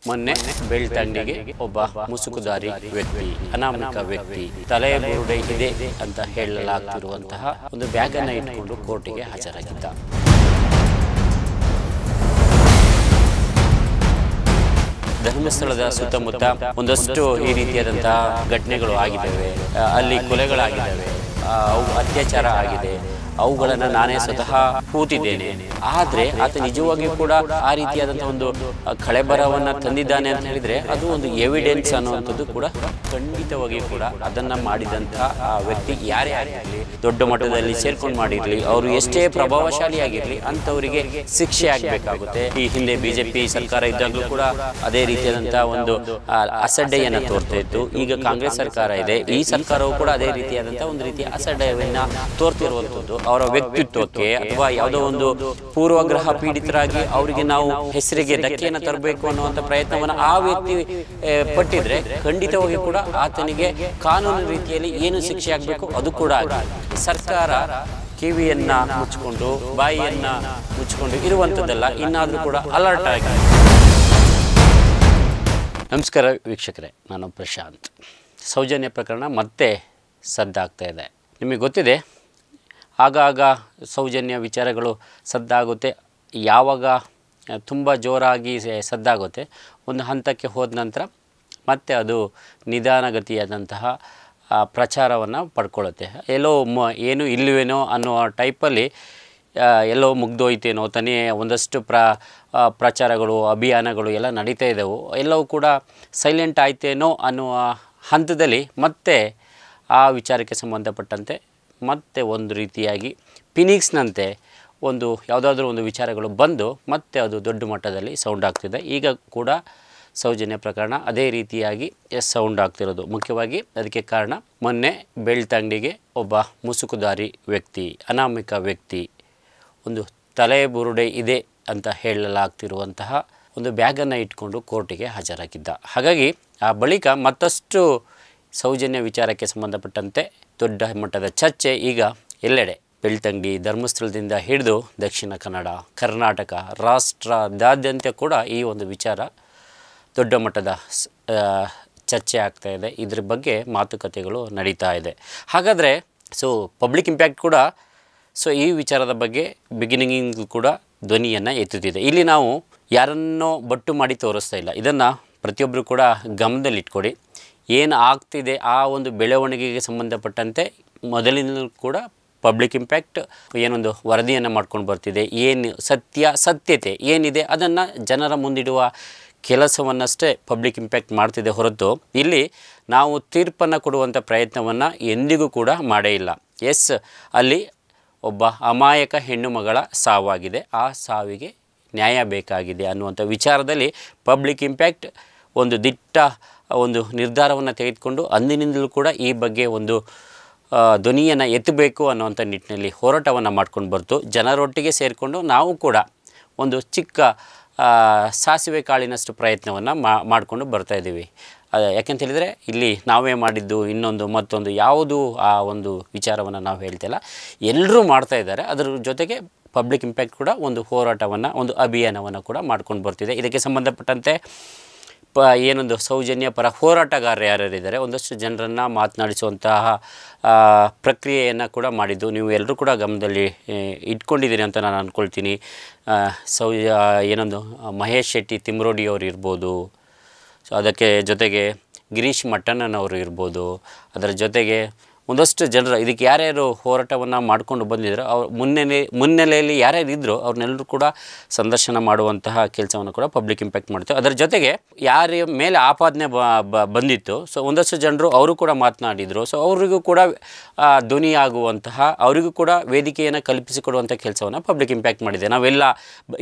ಮೊನ್ನೆ ಬೆಳ್ತಂಗಡಿಗೆ ಒಬ್ಬ ಮುಸುಕುದಾರಿ ವ್ಯಕ್ತಿ, ಅನಾಮಿಕ ವ್ಯಕ್ತಿ, ತಲೆ ಬುರುಡೆ ಇದೆ ಅಂತ ಹೇಳಲಾಗ್ತಿರುವಂತಹ ಒಂದು ಬ್ಯಾಗ್ ಅನ್ನು ಇಟ್ಕೊಂಡು ಕೋರ್ಟಿಗೆ ಹಾಜರಾಗಿದ್ದ. ಧರ್ಮಸ್ಥಳದ ಸುತ್ತಮುತ್ತ ಒಂದಷ್ಟು ಈ ರೀತಿಯಾದಂತಹ ಘಟನೆಗಳು ಆಗಿದ್ದಾವೆ. ಅಲ್ಲಿ ಕೊಲೆಗಳಾಗಿದ್ದಾವೆ, ಅತ್ಯಾಚಾರ ಆಗಿದೆ. ಅವುಗಳನ್ನು ನಾನೇ ಸ್ವತಃ ಕೂತಿದ್ದೇನೆ. ಆದರೆ ಆತ ನಿಜವಾಗಿಯೂ ಕೂಡ ಆ ರೀತಿಯಾದಂಥ ಒಂದು ಕಳೆಬರವನ್ನು ತಂದಿದ್ದಾನೆ ಅಂತ ಹೇಳಿದರೆ ಅದು ಒಂದು ಎವಿಡೆನ್ಸ್ ಅನ್ನುವಂಥದ್ದು ಕೂಡ ಖಂಡಿತವಾಗಿಯೂ ಕೂಡ ಅದನ್ನು ಮಾಡಿದಂಥ ಆ ವ್ಯಕ್ತಿ ಯಾರೇ ಆಗಿರಲಿ, ದೊಡ್ಡ ಮಟ್ಟದಲ್ಲಿ ಸೇರ್ಕೊಂಡು ಮಾಡಿರಲಿ, ಅವರು ಎಷ್ಟೇ ಪ್ರಭಾವಶಾಲಿಯಾಗಿರಲಿ, ಅಂಥವರಿಗೆ ಶಿಕ್ಷೆ ಆಗಬೇಕಾಗುತ್ತೆ. ಈ ಹಿಂದೆ BJP ಸರ್ಕಾರ ಇದ್ದಾಗಲೂ ಕೂಡ ಅದೇ ರೀತಿಯಾದಂಥ ಒಂದು ಅಸಡ್ಡೆಯನ್ನು ತೋರ್ತಾ ಇತ್ತು. ಈಗ ಕಾಂಗ್ರೆಸ್ ಸರ್ಕಾರ ಇದೆ, ಈ ಸರ್ಕಾರವು ಕೂಡ ಅದೇ ರೀತಿಯಾದಂಥ ಒಂದು ರೀತಿಯ ಅಸಡ್ಡೆಯನ್ನು ತೋರ್ತಿರುವಂಥದ್ದು. ಅವರ ವ್ಯಕ್ತಿತ್ವಕ್ಕೆ ಅಥವಾ ಯಾವುದೋ ಒಂದು ಪೂರ್ವಗ್ರಹ ಪೀಡಿತರಾಗಿ ಅವರಿಗೆ ನಾವು ಹೆಸರಿಗೆ ಧಕ್ಕೆಯನ್ನು ತರಬೇಕು ಅನ್ನುವಂಥ ಪ್ರಯತ್ನವನ್ನು ಆ ವ್ಯಕ್ತಿ ಪಟ್ಟಿದ್ರೆ ಖಂಡಿತವಾಗಿ ಕೂಡ ಆತನಿಗೆ ಕಾನೂನು ರೀತಿಯಲ್ಲಿ ಏನು ಶಿಕ್ಷೆ ಆಗಬೇಕು ಅದು ಕೂಡ ಆಗಿದೆ. ಸರ್ಕಾರ ಕಿವಿಯನ್ನ ಮುಚ್ಚಿಕೊಂಡು ಬಾಯಿಯನ್ನ ಮುಚ್ಚಿಕೊಂಡು ಇರುವಂಥದ್ದಲ್ಲ, ಇನ್ನಾದರೂ ಕೂಡ ಅಲರ್ಟ್ ಆಗಿ. ನಮಸ್ಕಾರ ವೀಕ್ಷಕರೇ, ನಾನು ಪ್ರಶಾಂತ್. ಸೌಜನ್ಯ ಪ್ರಕರಣ ಮತ್ತೆ ಸದ್ದಾಗ್ತಾ ಇದೆ. ನಿಮಗೆ ಗೊತ್ತಿದೆ, ಆಗಾಗ ಸೌಜನ್ಯ ವಿಚಾರಗಳು ಸದ್ದಾಗುತ್ತೆ. ಯಾವಾಗ ತುಂಬ ಜೋರಾಗಿ ಸದ್ದಾಗುತ್ತೆ, ಒಂದು ಹಂತಕ್ಕೆ ಹೋದ ನಂತರ ಮತ್ತೆ ಅದು ನಿಧಾನಗತಿಯಾದಂತಹ ಪ್ರಚಾರವನ್ನು ಪಡ್ಕೊಳ್ಳುತ್ತೆ. ಎಲ್ಲೋ ಏನು ಇಲ್ಲವೇನೋ ಅನ್ನೋ ಟೈಪಲ್ಲಿ ಎಲ್ಲೋ ಮುಗ್ದೋಯ್ತೇನೋ ತಾನೇ ಒಂದಷ್ಟು ಪ್ರಚಾರಗಳು, ಅಭಿಯಾನಗಳು ಎಲ್ಲ ನಡೀತಾ ಇದ್ದವು. ಎಲ್ಲವೂ ಕೂಡ ಸೈಲೆಂಟ್ ಆಯ್ತೇನೋ ಅನ್ನುವ ಹಂತದಲ್ಲಿ ಮತ್ತೆ ಆ ವಿಚಾರಕ್ಕೆ ಸಂಬಂಧಪಟ್ಟಂತೆ ಮತ್ತೆ ಒಂದು ರೀತಿಯಾಗಿ ಫಿನಿಕ್ಸ್ನಂತೆ ಒಂದು ಯಾವುದಾದ್ರೂ ಒಂದು ವಿಚಾರಗಳು ಬಂದು ಮತ್ತೆ ಅದು ದೊಡ್ಡ ಮಟ್ಟದಲ್ಲಿ ಸೌಂಡ್ ಆಗ್ತಿದೆ. ಈಗ ಕೂಡ ಸೌಜನ್ಯ ಪ್ರಕರಣ ಅದೇ ರೀತಿಯಾಗಿ ಸೌಂಡ್ ಆಗ್ತಿರೋದು. ಮುಖ್ಯವಾಗಿ ಅದಕ್ಕೆ ಕಾರಣ ಮೊನ್ನೆ ಬೆಳ್ತಂಗಡಿಗೆ ಒಬ್ಬ ಮುಸುಕುದಾರಿ ವ್ಯಕ್ತಿ, ಅನಾಮಿಕ ವ್ಯಕ್ತಿ, ಒಂದು ತಲೆ ಬುರುಡೆ ಇದೆ ಅಂತ ಹೇಳಲಾಗ್ತಿರುವಂತಹ ಒಂದು ಬ್ಯಾಗನ್ನು ಇಟ್ಕೊಂಡು ಕೋರ್ಟಿಗೆ ಹಾಜರಾಗಿದ್ದ. ಹಾಗಾಗಿ ಆ ಬಳಿಕ ಮತ್ತಷ್ಟು ಸೌಜನ್ಯ ವಿಚಾರಕ್ಕೆ ಸಂಬಂಧಪಟ್ಟಂತೆ ದೊಡ್ಡ ಮಟ್ಟದ ಚರ್ಚೆ ಈಗ ಎಲ್ಲೆಡೆ. ಬೆಳ್ತಂಗಡಿ, ಧರ್ಮಸ್ಥಳದಿಂದ ಹಿಡಿದು ದಕ್ಷಿಣ ಕನ್ನಡ, ಕರ್ನಾಟಕ, ರಾಷ್ಟ್ರದಾದ್ಯಂತ ಕೂಡ ಈ ಒಂದು ವಿಚಾರ ದೊಡ್ಡ ಮಟ್ಟದ ಚರ್ಚೆ ಆಗ್ತಾ ಇದೆ. ಇದ್ರ ಬಗ್ಗೆ ಮಾತುಕತೆಗಳು ನಡೀತಾ ಇದೆ. ಹಾಗಾದರೆ ಪಬ್ಲಿಕ್ ಇಂಪ್ಯಾಕ್ಟ್ ಕೂಡ ಈ ವಿಚಾರದ ಬಗ್ಗೆ ಬಿಗಿನಿಂಗ್ ಕೂಡ ಧ್ವನಿಯನ್ನು ಎತ್ತುತ್ತಿದೆ. ಇಲ್ಲಿ ನಾವು ಯಾರನ್ನೋ ಬಟ್ಟು ಮಾಡಿ ತೋರಿಸ್ತಾ ಇಲ್ಲ. ಇದನ್ನು ಪ್ರತಿಯೊಬ್ಬರು ಕೂಡ ಗಮನದಲ್ಲಿಟ್ಕೊಡಿ. ಏನು ಆಗ್ತಿದೆ ಆ ಒಂದು ಬೆಳವಣಿಗೆಗೆ ಸಂಬಂಧಪಟ್ಟಂತೆ ಮೊದಲಿನಲ್ಲೂ ಕೂಡ ಪಬ್ಲಿಕ್ ಇಂಪ್ಯಾಕ್ಟ್ ಏನೊಂದು ವರದಿಯನ್ನು ಮಾಡ್ಕೊಂಡು ಬರ್ತಿದೆ. ಏನು ಸತ್ಯತೆ ಏನಿದೆ ಅದನ್ನು ಜನರ ಮುಂದಿಡುವ ಕೆಲಸವನ್ನಷ್ಟೇ ಪಬ್ಲಿಕ್ ಇಂಪ್ಯಾಕ್ಟ್ ಮಾಡ್ತಿದೆ ಹೊರತು ಇಲ್ಲಿ ನಾವು ತೀರ್ಪನ್ನು ಕೊಡುವಂಥ ಪ್ರಯತ್ನವನ್ನು ಎಂದಿಗೂ ಕೂಡ ಮಾಡೇ ಇಲ್ಲ. ಎಸ್, ಅಲ್ಲಿ ಒಬ್ಬ ಅಮಾಯಕ ಹೆಣ್ಣು ಮಗಳ ಸಾವಾಗಿದೆ, ಆ ಸಾವಿಗೆ ನ್ಯಾಯ ಬೇಕಾಗಿದೆ ಅನ್ನುವಂಥ ವಿಚಾರದಲ್ಲಿ ಪಬ್ಲಿಕ್ ಇಂಪ್ಯಾಕ್ಟ್ ಒಂದು ದಿಟ್ಟ ಒಂದು ನಿರ್ಧಾರವನ್ನು ತೆಗೆದುಕೊಂಡು ಅಂದಿನಿಂದಲೂ ಕೂಡ ಈ ಬಗ್ಗೆ ಒಂದು ಧ್ವನಿಯನ್ನು ಎತ್ತಬೇಕು ಅನ್ನುವಂಥ ನಿಟ್ಟಿನಲ್ಲಿ ಹೋರಾಟವನ್ನು ಮಾಡ್ಕೊಂಡು ಬರ್ತು. ಜನರೊಟ್ಟಿಗೆ ಸೇರಿಕೊಂಡು ನಾವು ಕೂಡ ಒಂದು ಚಿಕ್ಕ ಸಾಸಿವೆ ಕಾಳಿನಷ್ಟು ಪ್ರಯತ್ನವನ್ನು ಮಾಡಿಕೊಂಡು ಬರ್ತಾಯಿದ್ದೀವಿ. ಯಾಕೆಂತ ಹೇಳಿದರೆ ಇಲ್ಲಿ ನಾವೇ ಮಾಡಿದ್ದು ಇನ್ನೊಂದು ಮತ್ತೊಂದು ಯಾವುದು ಆ ಒಂದು ವಿಚಾರವನ್ನು ನಾವು ಹೇಳ್ತಿಲ್ಲ, ಎಲ್ಲರೂ ಮಾಡ್ತಾಯಿದ್ದಾರೆ. ಅದರ ಜೊತೆಗೆ ಪಬ್ಲಿಕ್ ಇಂಪ್ಯಾಕ್ಟ್ ಕೂಡ ಒಂದು ಹೋರಾಟವನ್ನು, ಒಂದು ಅಭಿಯಾನವನ್ನು ಕೂಡ ಮಾಡ್ಕೊಂಡು ಬರ್ತಿದೆ. ಇದಕ್ಕೆ ಸಂಬಂಧಪಟ್ಟಂತೆ ಏನೊಂದು ಸೌಜನ್ಯ ಪರ ಹೋರಾಟಗಾರರು ಯಾರ್ಯಾರಿದ್ದಾರೆ, ಒಂದಷ್ಟು ಜನರನ್ನು ಮಾತನಾಡಿಸುವಂತಹ ಪ್ರಕ್ರಿಯೆಯನ್ನು ಕೂಡ ಮಾಡಿದ್ದು ನೀವು ಎಲ್ಲರೂ ಕೂಡ ಗಮನದಲ್ಲಿ ಇಟ್ಕೊಂಡಿದ್ದೀರಿ ಅಂತ ನಾನು ಅಂದ್ಕೊಳ್ತೀನಿ. ಏನೊಂದು ಮಹೇಶ್ ಶೆಟ್ಟಿ ತಿಮ್ರೋಡಿ ಅವರು ಇರ್ಬೋದು, ಅದಕ್ಕೆ ಜೊತೆಗೆ ಗಿರೀಶ್ ಮಟ್ಟಣ್ಣನವರು ಇರ್ಬೋದು, ಅದರ ಜೊತೆಗೆ ಒಂದಷ್ಟು ಜನರು ಇದಕ್ಕೆ ಯಾರ್ಯಾರು ಹೋರಾಟವನ್ನು ಮಾಡಿಕೊಂಡು ಬಂದಿದ್ರು ಅವ್ರು ಮುನ್ನೆಲೆಯಲ್ಲಿ ಯಾರ್ಯಾರು ಇದ್ದರು ಅವ್ರನ್ನೆಲ್ಲರೂ ಕೂಡ ಸಂದರ್ಶನ ಮಾಡುವಂತಹ ಕೆಲಸವನ್ನು ಕೂಡ ಪಬ್ಲಿಕ್ ಇಂಪ್ಯಾಕ್ಟ್ ಮಾಡ್ತೇವೆ. ಅದರ ಜೊತೆಗೆ ಯಾರ ಮೇಲೆ ಆಪಾದನೆ ಬಂದಿತ್ತು, ಒಂದಷ್ಟು ಜನರು ಅವರು ಕೂಡ ಮಾತನಾಡಿದರು. ಅವರಿಗೂ ಕೂಡ ಧ್ವನಿಯಾಗುವಂತಹ, ಅವರಿಗೂ ಕೂಡ ವೇದಿಕೆಯನ್ನು ಕಲ್ಪಿಸಿಕೊಡುವಂಥ ಕೆಲಸವನ್ನು ಪಬ್ಲಿಕ್ ಇಂಪ್ಯಾಕ್ಟ್ ಮಾಡಿದೆ. ನಾವೆಲ್ಲ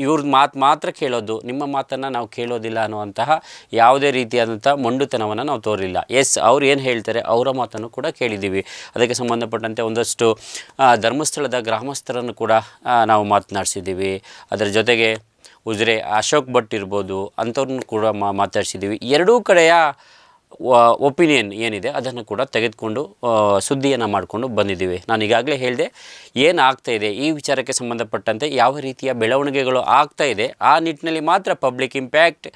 ಇವ್ರ ಮಾತ್ರ ಕೇಳೋದು, ನಿಮ್ಮ ಮಾತನ್ನು ನಾವು ಕೇಳೋದಿಲ್ಲ ಅನ್ನುವಂತಹ ಯಾವುದೇ ರೀತಿಯಾದಂಥ ಮೊಂಡುತನವನ್ನು ನಾವು ತೋರಲಿಲ್ಲ. ಎಸ್, ಅವ್ರು ಏನು ಹೇಳ್ತಾರೆ ಅವರ ಮಾತನ್ನು ಕೂಡ ಕೇಳಿದ್ದೀವಿ. ಅದಕ್ಕೆ ಸಂಬಂಧಪಟ್ಟಂತೆ ಒಂದಷ್ಟು ಧರ್ಮಸ್ಥಳದ ಗ್ರಾಮಸ್ಥರನ್ನು ಕೂಡ ನಾವು ಮಾತನಾಡಿಸಿದ್ದೀವಿ. ಅದರ ಜೊತೆಗೆ ಉಜಿರೆ ಅಶೋಕ್ ಭಟ್ ಇರ್ಬೋದು, ಅಂಥವ್ರನ್ನ ಕೂಡ ಮಾತಾಡಿಸಿದ್ದೀವಿ. ಎರಡೂ ಕಡೆಯ ಒಪಿನಿಯನ್ ಏನಿದೆ ಅದನ್ನು ಕೂಡ ತೆಗೆದುಕೊಂಡು ಸುದ್ದಿಯನ್ನು ಮಾಡಿಕೊಂಡು ಬಂದಿದ್ದೀವಿ. ನಾನು ಈಗಾಗಲೇ ಹೇಳಿದೆ ಏನು ಆಗ್ತಾಯಿದೆ ಈ ವಿಚಾರಕ್ಕೆ ಸಂಬಂಧಪಟ್ಟಂತೆ ಯಾವ ರೀತಿಯ ಬೆಳವಣಿಗೆಗಳು ಆಗ್ತಾಯಿದೆ ಆ ನಿಟ್ಟಿನಲ್ಲಿ ಮಾತ್ರ ಪಬ್ಲಿಕ್ ಇಂಪ್ಯಾಕ್ಟ್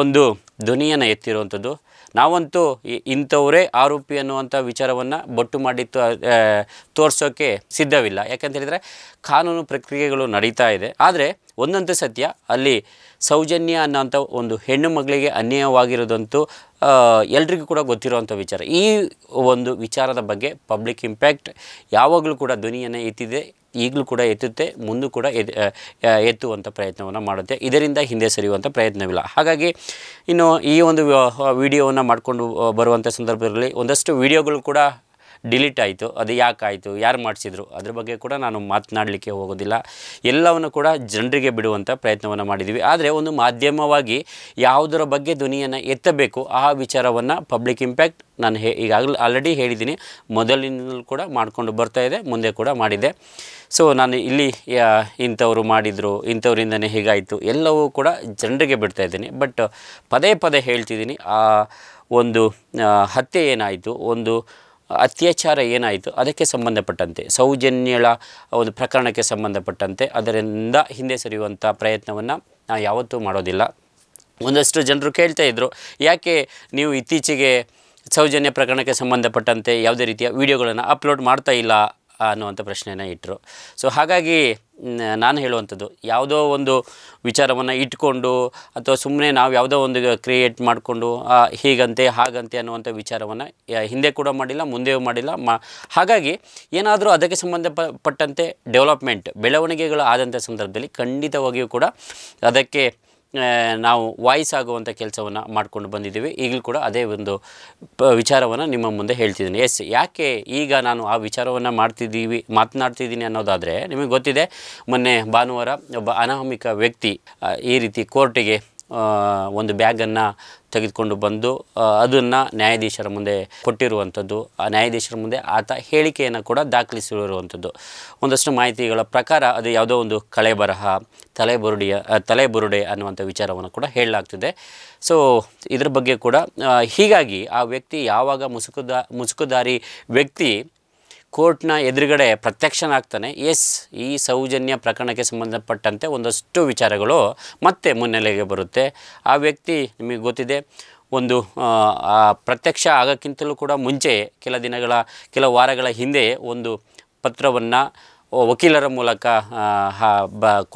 ಒಂದು ಧ್ವನಿಯನ್ನು ಎತ್ತಿರುವಂಥದ್ದು. ನಾವಂತೂ ಇಂಥವರೇ ಆರೋಪಿ ಅನ್ನುವಂಥ ವಿಚಾರವನ್ನು ಬೊಟ್ಟು ಮಾಡಿ ತೋರಿಸೋಕ್ಕೆ ಸಿದ್ಧವಿಲ್ಲ. ಯಾಕಂತ ಹೇಳಿದರೆ ಕಾನೂನು ಪ್ರಕ್ರಿಯೆಗಳು ನಡೀತಾ ಇದೆ. ಆದರೆ ಒಂದಂತೂ ಸತ್ಯ, ಅಲ್ಲಿ ಸೌಜನ್ಯ ಅನ್ನೋಂಥ ಒಂದು ಹೆಣ್ಣು ಮಗಳಿಗೆ ಅನ್ಯಾಯವಾಗಿರೋದಂತೂ ಎಲ್ರಿಗೂ ಕೂಡ ಗೊತ್ತಿರುವಂಥ ವಿಚಾರ. ಈ ಒಂದು ವಿಚಾರದ ಬಗ್ಗೆ ಪಬ್ಲಿಕ್ ಇಂಪ್ಯಾಕ್ಟ್ ಯಾವಾಗಲೂ ಕೂಡ ಧ್ವನಿಯನ್ನು ಎತ್ತಿದೆ, ಈಗಲೂ ಕೂಡ ಎತ್ತುತ್ತೆ, ಮುಂದೂ ಕೂಡ ಎತ್ತುವಂಥ ಪ್ರಯತ್ನವನ್ನು ಮಾಡುತ್ತೆ. ಇದರಿಂದ ಹಿಂದೆ ಸರಿಯುವಂಥ ಪ್ರಯತ್ನವಿಲ್ಲ. ಹಾಗಾಗಿ ಇನ್ನು ಈ ಒಂದು ವಿಡಿಯೋವನ್ನು ಮಾಡಿಕೊಂಡು ಬರುವಂಥ ಸಂದರ್ಭದಲ್ಲಿ ಒಂದಷ್ಟು ವಿಡಿಯೋಗಳು ಕೂಡ ಡಿಲೀಟ್ ಆಯಿತು. ಅದು ಯಾಕಾಯಿತು, ಯಾರು ಮಾಡಿಸಿದ್ರು ಅದ್ರ ಬಗ್ಗೆ ಕೂಡ ನಾನು ಮಾತನಾಡಲಿಕ್ಕೆ ಹೋಗೋದಿಲ್ಲ. ಎಲ್ಲವನ್ನು ಕೂಡ ಜನರಿಗೆ ಬಿಡುವಂಥ ಪ್ರಯತ್ನವನ್ನು ಮಾಡಿದ್ದೀವಿ. ಆದರೆ ಒಂದು ಮಾಧ್ಯಮವಾಗಿ ಯಾವುದರ ಬಗ್ಗೆ ಧ್ವನಿಯನ್ನು ಎತ್ತಬೇಕು ಆ ವಿಚಾರವನ್ನು ಪಬ್ಲಿಕ್ ಇಂಪ್ಯಾಕ್ಟ್ ನಾನು ಈಗಾಗಲೇ ಆಲ್ರೆಡಿ ಹೇಳಿದ್ದೀನಿ, ಮೊದಲಿನಿಂದಲೂ ಕೂಡ ಮಾಡಿಕೊಂಡು ಬರ್ತಾಯಿದೆ, ಮುಂದೆ ಕೂಡ ಮಾಡಿದೆ. ಸೊ ನಾನು ಇಲ್ಲಿ ಇಂಥವ್ರು ಮಾಡಿದರು, ಇಂಥವರಿಂದನೇ ಹೀಗಾಯಿತು ಎಲ್ಲವೂ ಕೂಡ ಜನರಿಗೆ ಬಿಡ್ತಾಯಿದ್ದೀನಿ. ಬಟ್ ಪದೇ ಪದೇ ಹೇಳ್ತಿದ್ದೀನಿ, ಆ ಒಂದು ಹತ್ಯೆ ಏನಾಯಿತು, ಒಂದು ಅತ್ಯಾಚಾರ ಏನಾಯಿತು ಅದಕ್ಕೆ ಸಂಬಂಧಪಟ್ಟಂತೆ, ಸೌಜನ್ಯಳ ಒಂದು ಪ್ರಕರಣಕ್ಕೆ ಸಂಬಂಧಪಟ್ಟಂತೆ ಅದರಿಂದ ಹಿಂದೆ ಸರಿಯುವಂಥ ಪ್ರಯತ್ನವನ್ನು ನಾವು ಯಾವತ್ತೂ ಮಾಡೋದಿಲ್ಲ. ಒಂದಷ್ಟು ಜನರು ಕೇಳ್ತಾಯಿದ್ರು, ಯಾಕೆ ನೀವು ಇತ್ತೀಚೆಗೆ ಸೌಜನ್ಯ ಪ್ರಕರಣಕ್ಕೆ ಸಂಬಂಧಪಟ್ಟಂತೆ ಯಾವುದೇ ರೀತಿಯ ವಿಡಿಯೋಗಳನ್ನು ಅಪ್ಲೋಡ್ ಮಾಡ್ತಾ ಇಲ್ಲ ಅನ್ನುವಂಥ ಪ್ರಶ್ನೆಯನ್ನು ಇಟ್ಟರು. ಸೊ ಹಾಗಾಗಿ ನಾನು ಹೇಳುವಂಥದ್ದು, ಯಾವುದೋ ಒಂದು ವಿಚಾರವನ್ನು ಇಟ್ಕೊಂಡು ಅಥವಾ ಸುಮ್ಮನೆ ನಾವು ಯಾವುದೋ ಒಂದು ಕ್ರಿಯೇಟ್ ಮಾಡಿಕೊಂಡು ಹೀಗಂತೆ ಹಾಗಂತೆ ಅನ್ನುವಂಥ ವಿಚಾರವನ್ನು ಹಿಂದೆ ಕೂಡ ಮಾಡಿಲ್ಲ, ಮುಂದೆಯೂ ಮಾಡಿಲ್ಲ. ಹಾಗಾಗಿ ಏನಾದರೂ ಅದಕ್ಕೆ ಸಂಬಂಧಪಟ್ಟಂತೆ ಡೆವಲಪ್ಮೆಂಟ್ ಬೆಳವಣಿಗೆಗಳು ಆದಂಥ ಸಂದರ್ಭದಲ್ಲಿ ಖಂಡಿತವಾಗಿಯೂ ಕೂಡ ಅದಕ್ಕೆ ನಾವು ವಾಯ್ಸ್ ಆಗುವಂಥ ಕೆಲಸವನ್ನು ಮಾಡಿಕೊಂಡು ಬಂದಿದ್ದೀವಿ. ಈಗಲೂ ಕೂಡ ಅದೇ ಒಂದು ವಿಚಾರವನ್ನು ನಿಮ್ಮ ಮುಂದೆ ಹೇಳ್ತಿದ್ದೀನಿ. ಯಾಕೆ ಈಗ ನಾನು ಆ ವಿಚಾರವನ್ನು ಮಾತನಾಡ್ತಿದ್ದೀನಿ ಅನ್ನೋದಾದರೆ, ನಿಮಗೆ ಗೊತ್ತಿದೆ, ಮೊನ್ನೆ ಭಾನುವಾರ ಒಬ್ಬ ಅನಾಮಿಕ ವ್ಯಕ್ತಿ ಈ ರೀತಿ ಕೋರ್ಟಿಗೆ ಒಂದು ಬ್ಯಾಗನ್ನು ತೆಗೆದುಕೊಂಡು ಬಂದು ಅದನ್ನು ನ್ಯಾಯಾಧೀಶರ ಮುಂದೆ ಕೊಟ್ಟಿರುವಂಥದ್ದು. ಆ ನ್ಯಾಯಾಧೀಶರ ಮುಂದೆ ಆತ ಹೇಳಿಕೆಯನ್ನು ಕೂಡ ದಾಖಲಿಸಿರುವಂಥದ್ದು. ಒಂದಷ್ಟು ಮಾಹಿತಿಗಳ ಪ್ರಕಾರ ಅದು ಯಾವುದೋ ಒಂದು ಕಳೆಬರಹ, ತಲೆಬುರುಡೆ ಅನ್ನುವಂಥ ವಿಚಾರವನ್ನು ಕೂಡ ಹೇಳಲಾಗ್ತಿದೆ. ಸೊ ಇದ್ರ ಬಗ್ಗೆ ಕೂಡ ಹೀಗಾಗಿ ಆ ವ್ಯಕ್ತಿ ಯಾವಾಗ ಮುಸುಕುದಾರಿ ವ್ಯಕ್ತಿ ಕೋರ್ಟ್ನ ಎದುರುಗಡೆ ಪ್ರತ್ಯಕ್ಷನಾಗ್ತಾನೆ, ಈ ಸೌಜನ್ಯ ಪ್ರಕರಣಕ್ಕೆ ಸಂಬಂಧಪಟ್ಟಂತೆ ಒಂದಷ್ಟು ವಿಚಾರಗಳು ಮತ್ತೆ ಮುನ್ನೆಲೆಗೆ ಬರುತ್ತೆ. ಆ ವ್ಯಕ್ತಿ ನಿಮಗೆ ಗೊತ್ತಿದೆ, ಒಂದು ಪ್ರತ್ಯಕ್ಷ ಆಗೋಕ್ಕಿಂತಲೂ ಕೂಡ ಮುಂಚೆ ಕೆಲ ವಾರಗಳ ಹಿಂದೆ ಒಂದು ಪತ್ರವನ್ನು ವಕೀಲರ ಮೂಲಕ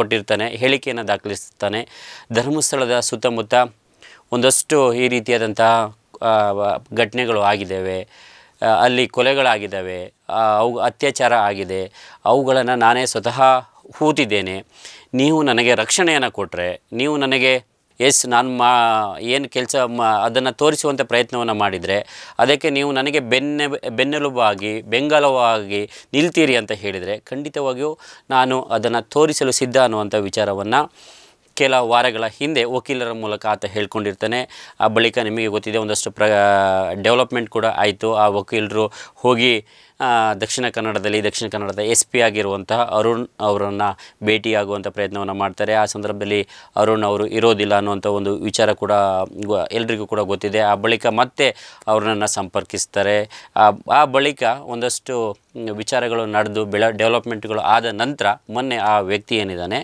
ಕೊಟ್ಟಿರ್ತಾನೆ, ಹೇಳಿಕೆಯನ್ನು ದಾಖಲಿಸ್ತಾನೆ. ಧರ್ಮಸ್ಥಳದ ಸುತ್ತಮುತ್ತ ಒಂದಷ್ಟು ಈ ರೀತಿಯಾದಂತಹ ಘಟನೆಗಳು ಆಗಿದ್ದಾವೆ, ಅಲ್ಲಿ ಕೊಲೆಗಳಾಗಿದ್ದಾವೆ, ಅತ್ಯಾಚಾರ ಆಗಿದೆ, ಅವುಗಳನ್ನು ನಾನೇ ಸ್ವತಃ ಹೂತಿದ್ದೇನೆ. ನೀವು ನನಗೆ ರಕ್ಷಣೆಯನ್ನು ಕೊಟ್ಟರೆ, ನೀವು ನನಗೆ ನಾನು ಏನು ಕೆಲಸ ಅದನ್ನು ತೋರಿಸುವಂಥ ಪ್ರಯತ್ನವನ್ನು ಮಾಡಿದರೆ ಅದಕ್ಕೆ ನೀವು ನನಗೆ ಬೆನ್ನೆಲುಬಾಗಿ ಬೆಂಗಾಲವಾಗಿ ನಿಲ್ತೀರಿ ಅಂತ ಹೇಳಿದರೆ ಖಂಡಿತವಾಗಿಯೂ ನಾನು ಅದನ್ನು ತೋರಿಸಲು ಸಿದ್ಧ ಅನ್ನುವಂಥ ವಿಚಾರವನ್ನು ಕೆಲ ವಾರಗಳ ಹಿಂದೆ ವಕೀಲರ ಮೂಲಕ ಆತ ಹೇಳ್ಕೊಂಡಿರ್ತಾನೆ. ಆ ಬಳಿಕ ನಿಮಗೆ ಗೊತ್ತಿದೆ, ಒಂದಷ್ಟು ಡೆವಲಪ್ಮೆಂಟ್ ಕೂಡ ಆಯಿತು. ಆ ವಕೀಲರು ಹೋಗಿ ದಕ್ಷಿಣ ಕನ್ನಡದ SP ಆಗಿರುವಂತಹ ಅರುಣ್ ಅವರನ್ನು ಭೇಟಿಯಾಗುವಂಥ ಪ್ರಯತ್ನವನ್ನು ಮಾಡ್ತಾರೆ. ಆ ಸಂದರ್ಭದಲ್ಲಿ ಅರುಣ್ ಅವರು ಇರೋದಿಲ್ಲ ಅನ್ನುವಂಥ ಒಂದು ವಿಚಾರ ಕೂಡ ಎಲ್ರಿಗೂ ಕೂಡ ಗೊತ್ತಿದೆ. ಆ ಬಳಿಕ ಮತ್ತೆ ಅವ್ರನ್ನ ಸಂಪರ್ಕಿಸ್ತಾರೆ. ಆ ಬಳಿಕ ಒಂದಷ್ಟು ವಿಚಾರಗಳು ನಡೆದು ಡೆವಲಪ್ಮೆಂಟ್ಗಳು ಆದ ನಂತರ ಮೊನ್ನೆ ಆ ವ್ಯಕ್ತಿ ಏನಿದ್ದಾನೆ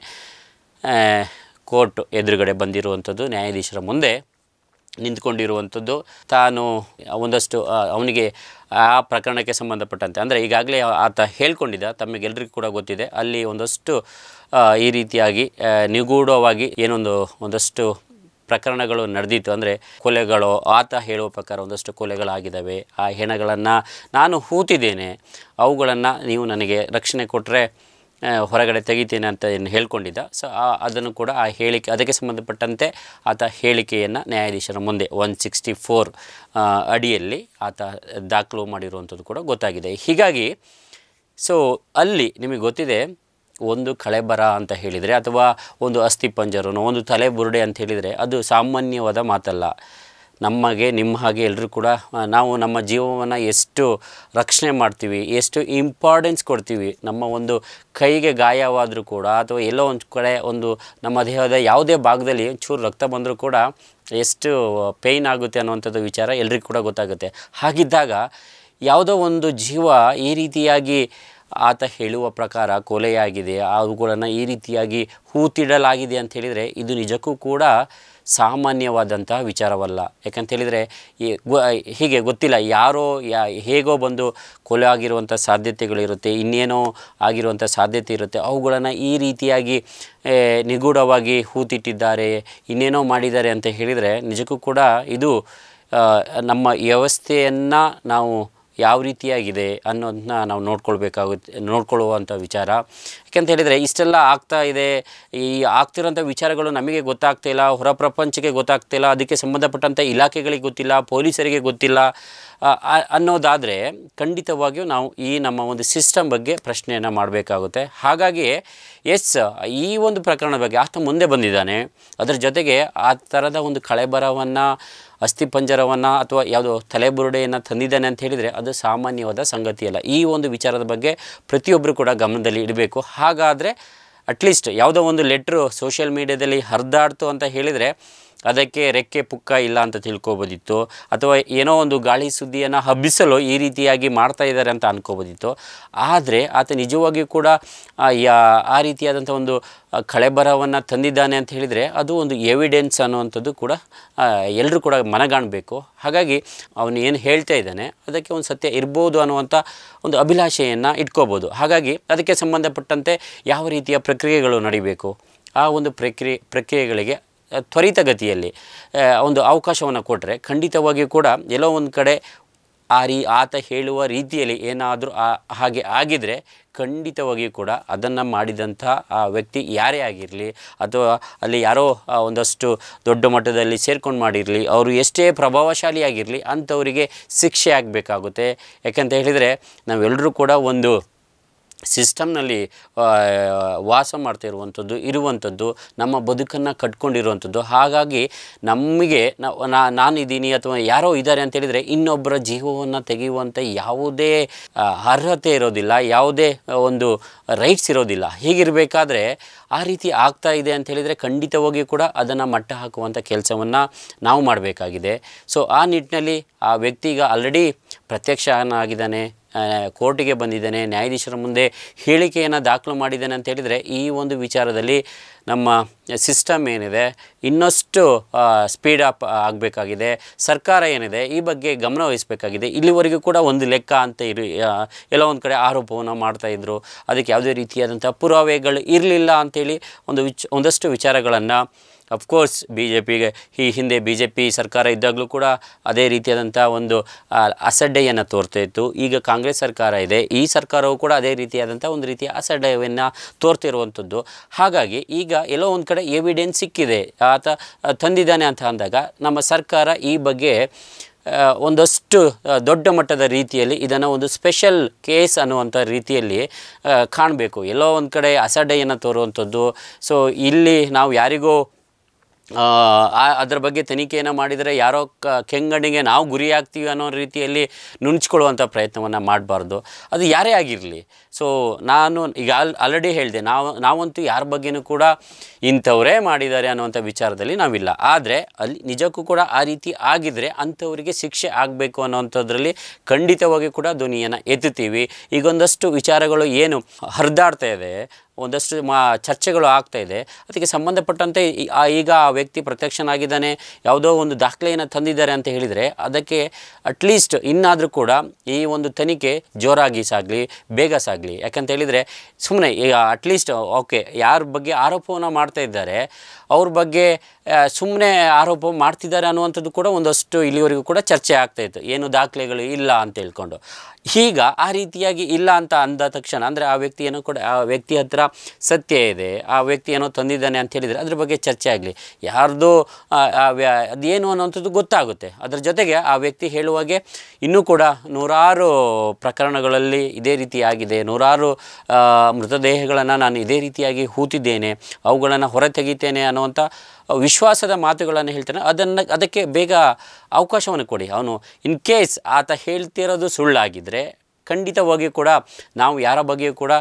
ಕೋರ್ಟ್ ಎದುರುಗಡೆ ಬಂದಿರುವಂಥದ್ದು, ನ್ಯಾಯಾಧೀಶರ ಮುಂದೆ ನಿಂತ್ಕೊಂಡಿರುವಂಥದ್ದು. ತಾನು ಒಂದಷ್ಟು ಅವನಿಗೆ ಆ ಪ್ರಕರಣಕ್ಕೆ ಸಂಬಂಧಪಟ್ಟಂತೆ, ಅಂದರೆ ಈಗಾಗಲೇ ಆತ ಹೇಳ್ಕೊಂಡಿದ್ದ, ತಮಗೆಲ್ಲರಿಗೂ ಕೂಡ ಗೊತ್ತಿದೆ, ಅಲ್ಲಿ ಒಂದಷ್ಟು ಈ ರೀತಿಯಾಗಿ ನಿಗೂಢವಾಗಿ ಒಂದಷ್ಟು ಪ್ರಕರಣಗಳು ನಡೆದಿತ್ತು. ಅಂದರೆ ಕೊಲೆಗಳು, ಆತ ಹೇಳುವ ಪ್ರಕಾರ ಒಂದಷ್ಟು ಕೊಲೆಗಳಾಗಿದ್ದಾವೆ. ಆ ಹೆಣಗಳನ್ನು ನಾನು ಹೂತಿದ್ದೇನೆ, ಅವುಗಳನ್ನು ನೀವು ನನಗೆ ರಕ್ಷಣೆ ಕೊಟ್ಟರೆ ಹೊರಗಡೆ ತೆಗಿತೇನೆ ಅಂತ ಏನು ಹೇಳ್ಕೊಂಡಿದ್ದ. ಸೊ ಅದನ್ನು ಕೂಡ ಆ ಹೇಳಿಕೆ, ಅದಕ್ಕೆ ಸಂಬಂಧಪಟ್ಟಂತೆ ಆತ ಹೇಳಿಕೆಯನ್ನು ನ್ಯಾಯಾಧೀಶರ ಮುಂದೆ 164 ಅಡಿಯಲ್ಲಿ ಆತ ದಾಖಲು ಮಾಡಿರುವಂಥದ್ದು ಕೂಡ ಗೊತ್ತಾಗಿದೆ. ಹೀಗಾಗಿ ಸೊ ಅಲ್ಲಿ ನಿಮಗೆ ಗೊತ್ತಿದೆ, ಒಂದು ಕಳೆಬರ ಅಂತ ಹೇಳಿದರೆ ಅಥವಾ ಒಂದು ಅಸ್ಥಿಪಂಜರನೋ ಒಂದು ತಲೆಬುರುಡೆ ಅಂತ ಹೇಳಿದರೆ ಅದು ಸಾಮಾನ್ಯವಾದ ಮಾತಲ್ಲ. ನಮಗೆ ನಿಮ್ಮ ಹಾಗೆ ಎಲ್ಲರೂ ಕೂಡ ನಾವು ನಮ್ಮ ಜೀವವನ್ನು ಎಷ್ಟು ರಕ್ಷಣೆ ಮಾಡ್ತೀವಿ, ಎಷ್ಟು ಇಂಪಾರ್ಟೆನ್ಸ್ ಕೊಡ್ತೀವಿ. ನಮ್ಮ ಒಂದು ಕೈಗೆ ಗಾಯವಾದರೂ ಕೂಡ ಅಥವಾ ಎಲ್ಲೋ ಒಂದು ಕಡೆ ಒಂದು ನಮ್ಮ ದೇಹದ ಯಾವುದೇ ಭಾಗದಲ್ಲಿ ಚೂರು ರಕ್ತ ಬಂದರೂ ಕೂಡ ಎಷ್ಟು ಪೇಯ್ನ್ ಆಗುತ್ತೆ ಅನ್ನುವಂಥದ್ದು ವಿಚಾರ ಎಲ್ರಿಗೂ ಕೂಡ ಗೊತ್ತಾಗುತ್ತೆ. ಹಾಗಿದ್ದಾಗ ಯಾವುದೋ ಒಂದು ಜೀವ ಈ ರೀತಿಯಾಗಿ ಆತ ಹೇಳುವ ಪ್ರಕಾರ ಕೊಲೆಯಾಗಿದೆ, ಅವುಗಳನ್ನು ಈ ರೀತಿಯಾಗಿ ಹೂತಿಡಲಾಗಿದೆ ಅಂತ ಹೇಳಿದರೆ ಇದು ನಿಜಕ್ಕೂ ಕೂಡ ಸಾಮಾನ್ಯವಾದಂತಹ ವಿಚಾರವಲ್ಲ. ಯಾಕಂತೇಳಿದರೆ ಹೀಗೆ ಗೊತ್ತಿಲ್ಲ, ಯಾರೋ ಹೇಗೋ ಬಂದು ಕೊಲೆ ಆಗಿರುವಂಥ ಸಾಧ್ಯತೆಗಳಿರುತ್ತೆ, ಇನ್ನೇನೋ ಆಗಿರುವಂಥ ಸಾಧ್ಯತೆ ಇರುತ್ತೆ. ಅವುಗಳನ್ನು ಈ ರೀತಿಯಾಗಿ ನಿಗೂಢವಾಗಿ ಹೂತಿಟ್ಟಿದ್ದಾರೆ, ಇನ್ನೇನೋ ಮಾಡಿದ್ದಾರೆ ಅಂತ ಹೇಳಿದರೆ ನಿಜಕ್ಕೂ ಕೂಡ ಇದು ನಮ್ಮ ವ್ಯವಸ್ಥೆಯನ್ನು ನಾವು ಯಾವ ರೀತಿಯಾಗಿದೆ ಅನ್ನೋದನ್ನ ನಾವು ನೋಡ್ಕೊಳ್ಳುವಂಥ ವಿಚಾರ. ಯಾಕೆಂತ ಹೇಳಿದರೆ ಇಷ್ಟೆಲ್ಲ ಆಗ್ತಾ ಇದೆ, ಈ ಆಗ್ತಿರೋಂಥ ವಿಚಾರಗಳು ನಮಗೆ ಗೊತ್ತಾಗ್ತಾ ಇಲ್ಲ, ಹೊರ ಪ್ರಪಂಚಕ್ಕೆ ಗೊತ್ತಾಗ್ತಿಲ್ಲ, ಅದಕ್ಕೆ ಸಂಬಂಧಪಟ್ಟಂಥ ಇಲಾಖೆಗಳಿಗೆ ಗೊತ್ತಿಲ್ಲ, ಪೊಲೀಸರಿಗೆ ಗೊತ್ತಿಲ್ಲ ಅನ್ನೋದಾದರೆ ಖಂಡಿತವಾಗಿಯೂ ನಾವು ಈ ನಮ್ಮ ಒಂದು ಸಿಸ್ಟಮ್ ಬಗ್ಗೆ ಪ್ರಶ್ನೆಯನ್ನು ಮಾಡಬೇಕಾಗುತ್ತೆ. ಹಾಗಾಗಿ ಈ ಒಂದು ಪ್ರಕರಣದ ಬಗ್ಗೆ ಆತ ಮುಂದೆ ಬಂದಿದ್ದಾನೆ, ಅದರ ಜೊತೆಗೆ ಆ ಥರದ ಒಂದು ಕಳೆಬರವನ್ನು, ಅಸ್ಥಿಪಂಜರವನ್ನು ಅಥವಾ ಯಾವುದೋ ತಲೆಬುರುಡೆಯನ್ನು ತಂದಿದ್ದಾನೆ ಅಂತ ಹೇಳಿದರೆ ಅದು ಸಾಮಾನ್ಯವಾದ ಸಂಗತಿಯಲ್ಲ. ಈ ಒಂದು ವಿಚಾರದ ಬಗ್ಗೆ ಪ್ರತಿಯೊಬ್ಬರು ಕೂಡ ಗಮನದಲ್ಲಿ ಇಡಬೇಕು. ಹಾಗಾದರೆ ಅಟ್ಲೀಸ್ಟ್ ಯಾವುದೋ ಒಂದು ಲೆಟ್ರು ಸೋಷಿಯಲ್ ಮೀಡಿಯಾದಲ್ಲಿ ಹರಿದಾಡ್ತು ಅಂತ ಹೇಳಿದರೆ ಅದಕ್ಕೆ ರೆಕ್ಕೆ ಪುಕ್ಕ ಇಲ್ಲ ಅಂತ ತಿಳ್ಕೊಬೋದಿತ್ತು, ಅಥವಾ ಏನೋ ಒಂದು ಗಾಳಿ ಸುದ್ದಿಯನ್ನು ಹಬ್ಬಿಸಲು ಈ ರೀತಿಯಾಗಿ ಮಾಡ್ತಾ ಇದ್ದಾರೆ ಅಂತ ಅನ್ಕೋಬೋದಿತ್ತು. ಆದರೆ ಆತ ನಿಜವಾಗಿಯೂ ಕೂಡ ಆ ರೀತಿಯಾದಂಥ ಒಂದು ಕಳೆಬರವನ್ನು ತಂದಿದ್ದಾನೆ ಅಂತ ಹೇಳಿದರೆ ಅದು ಒಂದು ಎವಿಡೆನ್ಸ್ ಅನ್ನುವಂಥದ್ದು ಕೂಡ ಎಲ್ಲರೂ ಕೂಡ ಮನಗಾಣಬೇಕು. ಹಾಗಾಗಿ ಅವನು ಏನು ಹೇಳ್ತಾ ಇದ್ದಾನೆ ಅದಕ್ಕೆ ಒಂದು ಸತ್ಯ ಇರ್ಬೋದು ಅನ್ನುವಂಥ ಒಂದು ಅಭಿಲಾಷೆಯನ್ನು ಇಟ್ಕೋಬೋದು. ಹಾಗಾಗಿ ಅದಕ್ಕೆ ಸಂಬಂಧಪಟ್ಟಂತೆ ಯಾವ ರೀತಿಯ ಪ್ರಕ್ರಿಯೆಗಳು ನಡಿಬೇಕು, ಆ ಒಂದು ಪ್ರಕ್ರಿಯೆಗಳಿಗೆ ತ್ವರಿತಗತಿಯಲ್ಲಿ ಒಂದು ಅವಕಾಶವನ್ನು ಕೊಟ್ಟರೆ ಖಂಡಿತವಾಗಿಯೂ ಕೂಡ ಎಲ್ಲೋ ಒಂದು ಕಡೆ ಆತ ಹೇಳುವ ರೀತಿಯಲ್ಲಿ ಏನಾದರೂ ಹಾಗೆ ಆಗಿದರೆ ಖಂಡಿತವಾಗಿಯೂ ಕೂಡ ಅದನ್ನು ಮಾಡಿದಂಥ ಆ ವ್ಯಕ್ತಿ ಯಾರೇ ಆಗಿರಲಿ ಅಥವಾ ಅಲ್ಲಿ ಯಾರೋ ಒಂದಷ್ಟು ದೊಡ್ಡ ಮಟ್ಟದಲ್ಲಿ ಸೇರ್ಕೊಂಡು ಮಾಡಿರಲಿ, ಅವರು ಎಷ್ಟೇ ಪ್ರಭಾವಶಾಲಿಯಾಗಿರಲಿ ಅಂಥವರಿಗೆ ಶಿಕ್ಷೆ ಆಗಬೇಕಾಗುತ್ತೆ. ಯಾಕಂತ ಹೇಳಿದರೆ ನಾವೆಲ್ಲರೂ ಕೂಡ ಒಂದು ಸಿಸ್ಟಮ್ನಲ್ಲಿ ವಾಸ ಮಾಡ್ತಾ ಇರುವಂಥದ್ದು ನಮ್ಮ ಬದುಕನ್ನು ಕಟ್ಕೊಂಡಿರುವಂಥದ್ದು. ಹಾಗಾಗಿ ನಮಗೆ ನಾನಿದ್ದೀನಿ ಅಥವಾ ಯಾರೋ ಇದ್ದಾರೆ ಅಂತೇಳಿದರೆ ಇನ್ನೊಬ್ಬರ ಜೀವವನ್ನು ತೆಗೆಯುವಂಥ ಯಾವುದೇ ಅರ್ಹತೆ ಇರೋದಿಲ್ಲ, ಯಾವುದೇ ಒಂದು ರೈಟ್ಸ್ ಇರೋದಿಲ್ಲ. ಹೀಗಿರಬೇಕಾದ್ರೆ ಆ ರೀತಿ ಆಗ್ತಾ ಇದೆ ಅಂತ ಹೇಳಿದರೆ ಖಂಡಿತವಾಗಿಯೂ ಕೂಡ ಅದನ್ನು ಮಟ್ಟ ಹಾಕುವಂಥ ಕೆಲಸವನ್ನು ನಾವು ಮಾಡಬೇಕಾಗಿದೆ. ಸೊ ಆ ನಿಟ್ಟಿನಲ್ಲಿ ಆ ವ್ಯಕ್ತಿ ಈಗ ಆಲ್ರೆಡಿ ಪ್ರತ್ಯಕ್ಷನಾಗಿದ್ದಾನೆ, ಕೋರ್ಟಿಗೆ ಬಂದಿದ್ದಾನೆ, ನ್ಯಾಯಾಧೀಶರ ಮುಂದೆ ಹೇಳಿಕೆಯನ್ನು ದಾಖಲು ಮಾಡಿದ್ದಾನೆ ಅಂತ ಹೇಳಿದರೆ ಈ ಒಂದು ವಿಚಾರದಲ್ಲಿ ನಮ್ಮ ಸಿಸ್ಟಮ್ ಏನಿದೆ ಇನ್ನಷ್ಟು ಸ್ಪೀಡ್ ಅಪ್ ಆಗಬೇಕಾಗಿದೆ. ಸರ್ಕಾರ ಏನಿದೆ ಈ ಬಗ್ಗೆ ಗಮನ ವಹಿಸಬೇಕಾಗಿದೆ. ಇಲ್ಲಿವರೆಗೂ ಕೂಡ ಒಂದು ಲೆಕ್ಕ ಅಂತ ಎಲ್ಲೋ ಒಂದು ಕಡೆ ಆರೋಪವನ್ನು ಮಾಡ್ತಾಯಿದ್ರು, ಅದಕ್ಕೆ ಯಾವುದೇ ರೀತಿಯಾದಂಥ ಪುರಾವೆಗಳು ಇರಲಿಲ್ಲ ಅಂಥೇಳಿ ಒಂದಷ್ಟು ವಿಚಾರಗಳನ್ನು ಅಫ್ಕೋರ್ಸ್ ಈ ಹಿಂದೆ BJP ಸರ್ಕಾರ ಇದ್ದಾಗಲೂ ಕೂಡ ಅದೇ ರೀತಿಯಾದಂಥ ಒಂದು ಅಸಡ್ಡೆಯನ್ನು ತೋರ್ತಾ ಇತ್ತು. ಈಗ ಕಾಂಗ್ರೆಸ್ ಸರ್ಕಾರ ಇದೆ, ಈ ಸರ್ಕಾರವು ಕೂಡ ಅದೇ ರೀತಿಯಾದಂಥ ಒಂದು ರೀತಿಯ ಅಸಡ್ಡೆಯನ್ನು ತೋರ್ತಿರುವಂಥದ್ದು. ಹಾಗಾಗಿ ಈಗ ಎಲ್ಲೋ ಒಂದು ಕಡೆ ಎವಿಡೆನ್ಸ್ ಸಿಕ್ಕಿದೆ, ಆತ ತಂದಿದ್ದಾನೆ ಅಂತ ಅಂದಾಗ ನಮ್ಮ ಸರ್ಕಾರ ಈ ಬಗ್ಗೆ ಒಂದಷ್ಟು ದೊಡ್ಡ ಮಟ್ಟದ ರೀತಿಯಲ್ಲಿ ಇದನ್ನು ಒಂದು ಸ್ಪೆಷಲ್ ಕೇಸ್ ಅನ್ನುವಂಥ ರೀತಿಯಲ್ಲಿ ಕಾಣಬೇಕು. ಎಲ್ಲೋ ಒಂದು ಕಡೆ ಅಸಡ್ಡೆಯನ್ನು ತೋರುವಂಥದ್ದು. ಸೊ ಇಲ್ಲಿ ನಾವು ಯಾರಿಗೋ ಅದರ ಬಗ್ಗೆ ತನಿಖೆಯನ್ನು ಮಾಡಿದರೆ ಯಾರೋ ಕೆಂಗಣ್ಣಿಗೆ ನಾವು ಗುರಿಯಾಗ್ತೀವಿ ಅನ್ನೋ ರೀತಿಯಲ್ಲಿ ನುಣುಚ್ಕೊಳ್ಳುವಂಥ ಪ್ರಯತ್ನವನ್ನು ಮಾಡಬಾರ್ದು, ಅದು ಯಾರೇ ಆಗಿರಲಿ. ಸೊ ನಾನು ಈಗ ಆಲ್ರೆಡಿ ಹೇಳಿದೆ, ನಾವಂತೂ ಯಾರ ಬಗ್ಗೆಯೂ ಕೂಡ ಇಂಥವರೇ ಮಾಡಿದ್ದಾರೆ ಅನ್ನುವಂಥ ವಿಚಾರದಲ್ಲಿ ನಾವಿಲ್ಲ. ಆದರೆ ಅಲ್ಲಿ ನಿಜಕ್ಕೂ ಕೂಡ ಆ ರೀತಿ ಆಗಿದ್ದರೆ ಅಂಥವರಿಗೆ ಶಿಕ್ಷೆ ಆಗಬೇಕು ಅನ್ನೋವಂಥದ್ರಲ್ಲಿ ಖಂಡಿತವಾಗಿ ಕೂಡ ಧ್ವನಿಯನ್ನು ಎತ್ತುತ್ತೀವಿ. ಈಗೊಂದಷ್ಟು ವಿಚಾರಗಳು ಏನು ಹರಿದಾಡ್ತಾ ಇದೆ, ಒಂದಷ್ಟು ಚರ್ಚೆಗಳು ಆಗ್ತಾ ಇದೆ, ಅದಕ್ಕೆ ಸಂಬಂಧಪಟ್ಟಂತೆ ಈಗ ಆ ವ್ಯಕ್ತಿ ಪ್ರತ್ಯಕ್ಷನಾಗಿದ್ದಾನೆ, ಯಾವುದೋ ಒಂದು ದಾಖಲೆಯನ್ನು ತಂದಿದ್ದಾರೆ ಅಂತ ಹೇಳಿದರೆ ಅದಕ್ಕೆ ಅಟ್ಲೀಸ್ಟ್ ಇನ್ನಾದರೂ ಕೂಡ ಈ ಒಂದು ತನಿಖೆ ಜೋರಾಗಿ ಸಾಗಲಿ, ಬೇಗ ಸಾಗಲಿ. ಯಾಕಂತ ಹೇಳಿದರೆ ಸುಮ್ಮನೆ ಈಗ ಅಟ್ಲೀಸ್ಟ್ ಓಕೆ ಯಾರ ಬಗ್ಗೆ ಆರೋಪವನ್ನು ಮಾಡ್ತಾ ಇದ್ದಾರೆ ಅವ್ರ ಬಗ್ಗೆ ಸುಮ್ಮನೆ ಆರೋಪ ಮಾಡ್ತಿದ್ದಾರೆ ಅನ್ನುವಂಥದ್ದು ಕೂಡ ಒಂದಷ್ಟು ಇಲ್ಲಿವರೆಗೂ ಕೂಡ ಚರ್ಚೆ ಆಗ್ತಾಯಿತ್ತು, ಏನು ದಾಖಲೆಗಳು ಇಲ್ಲ ಅಂತ ಹೇಳ್ಕೊಂಡು. ಈಗ ಆ ರೀತಿಯಾಗಿ ಇಲ್ಲ ಅಂತ ಅಂದ ತಕ್ಷಣ ಅಂದರೆ ಆ ವ್ಯಕ್ತಿ ಹತ್ರ ಸತ್ಯ ಇದೆ, ಆ ವ್ಯಕ್ತಿ ಏನೋ ತಂದಿದ್ದಾನೆ ಅಂತ ಹೇಳಿದರೆ ಅದ್ರ ಬಗ್ಗೆ ಚರ್ಚೆ ಆಗಲಿ. ಯಾರ್ದು ಅದೇನು ಅನ್ನೋಂಥದ್ದು ಗೊತ್ತಾಗುತ್ತೆ. ಅದರ ಜೊತೆಗೆ ಆ ವ್ಯಕ್ತಿ ಹೇಳುವಾಗೆ ಇನ್ನೂ ಕೂಡ ನೂರಾರು ಪ್ರಕರಣಗಳಲ್ಲಿ ಇದೇ ರೀತಿಯಾಗಿದೆ, ನೂರಾರು ಮೃತದೇಹಗಳನ್ನು ನಾನು ಇದೇ ರೀತಿಯಾಗಿ ಹೂತಿದ್ದೇನೆ, ಅವುಗಳನ್ನು ಹೊರತೆಗಿತೇನೆ ಅನ್ನುವಂಥ ವಿಶ್ವಾಸದ ಮಾತುಗಳನ್ನು ಹೇಳ್ತಾನೆ. ಅದಕ್ಕೆ ಬೇಗ ಅವಕಾಶವನ್ನು ಕೊಡಿ. ಅವನು ಇನ್ ಕೇಸ್ ಆತ ಹೇಳ್ತಿರೋದು ಸುಳ್ಳಾಗಿದ್ದರೆ ಖಂಡಿತವಾಗಿಯೂ ಕೂಡ ನಾವು ಯಾರ ಬಗ್ಗೆಯೂ ಕೂಡ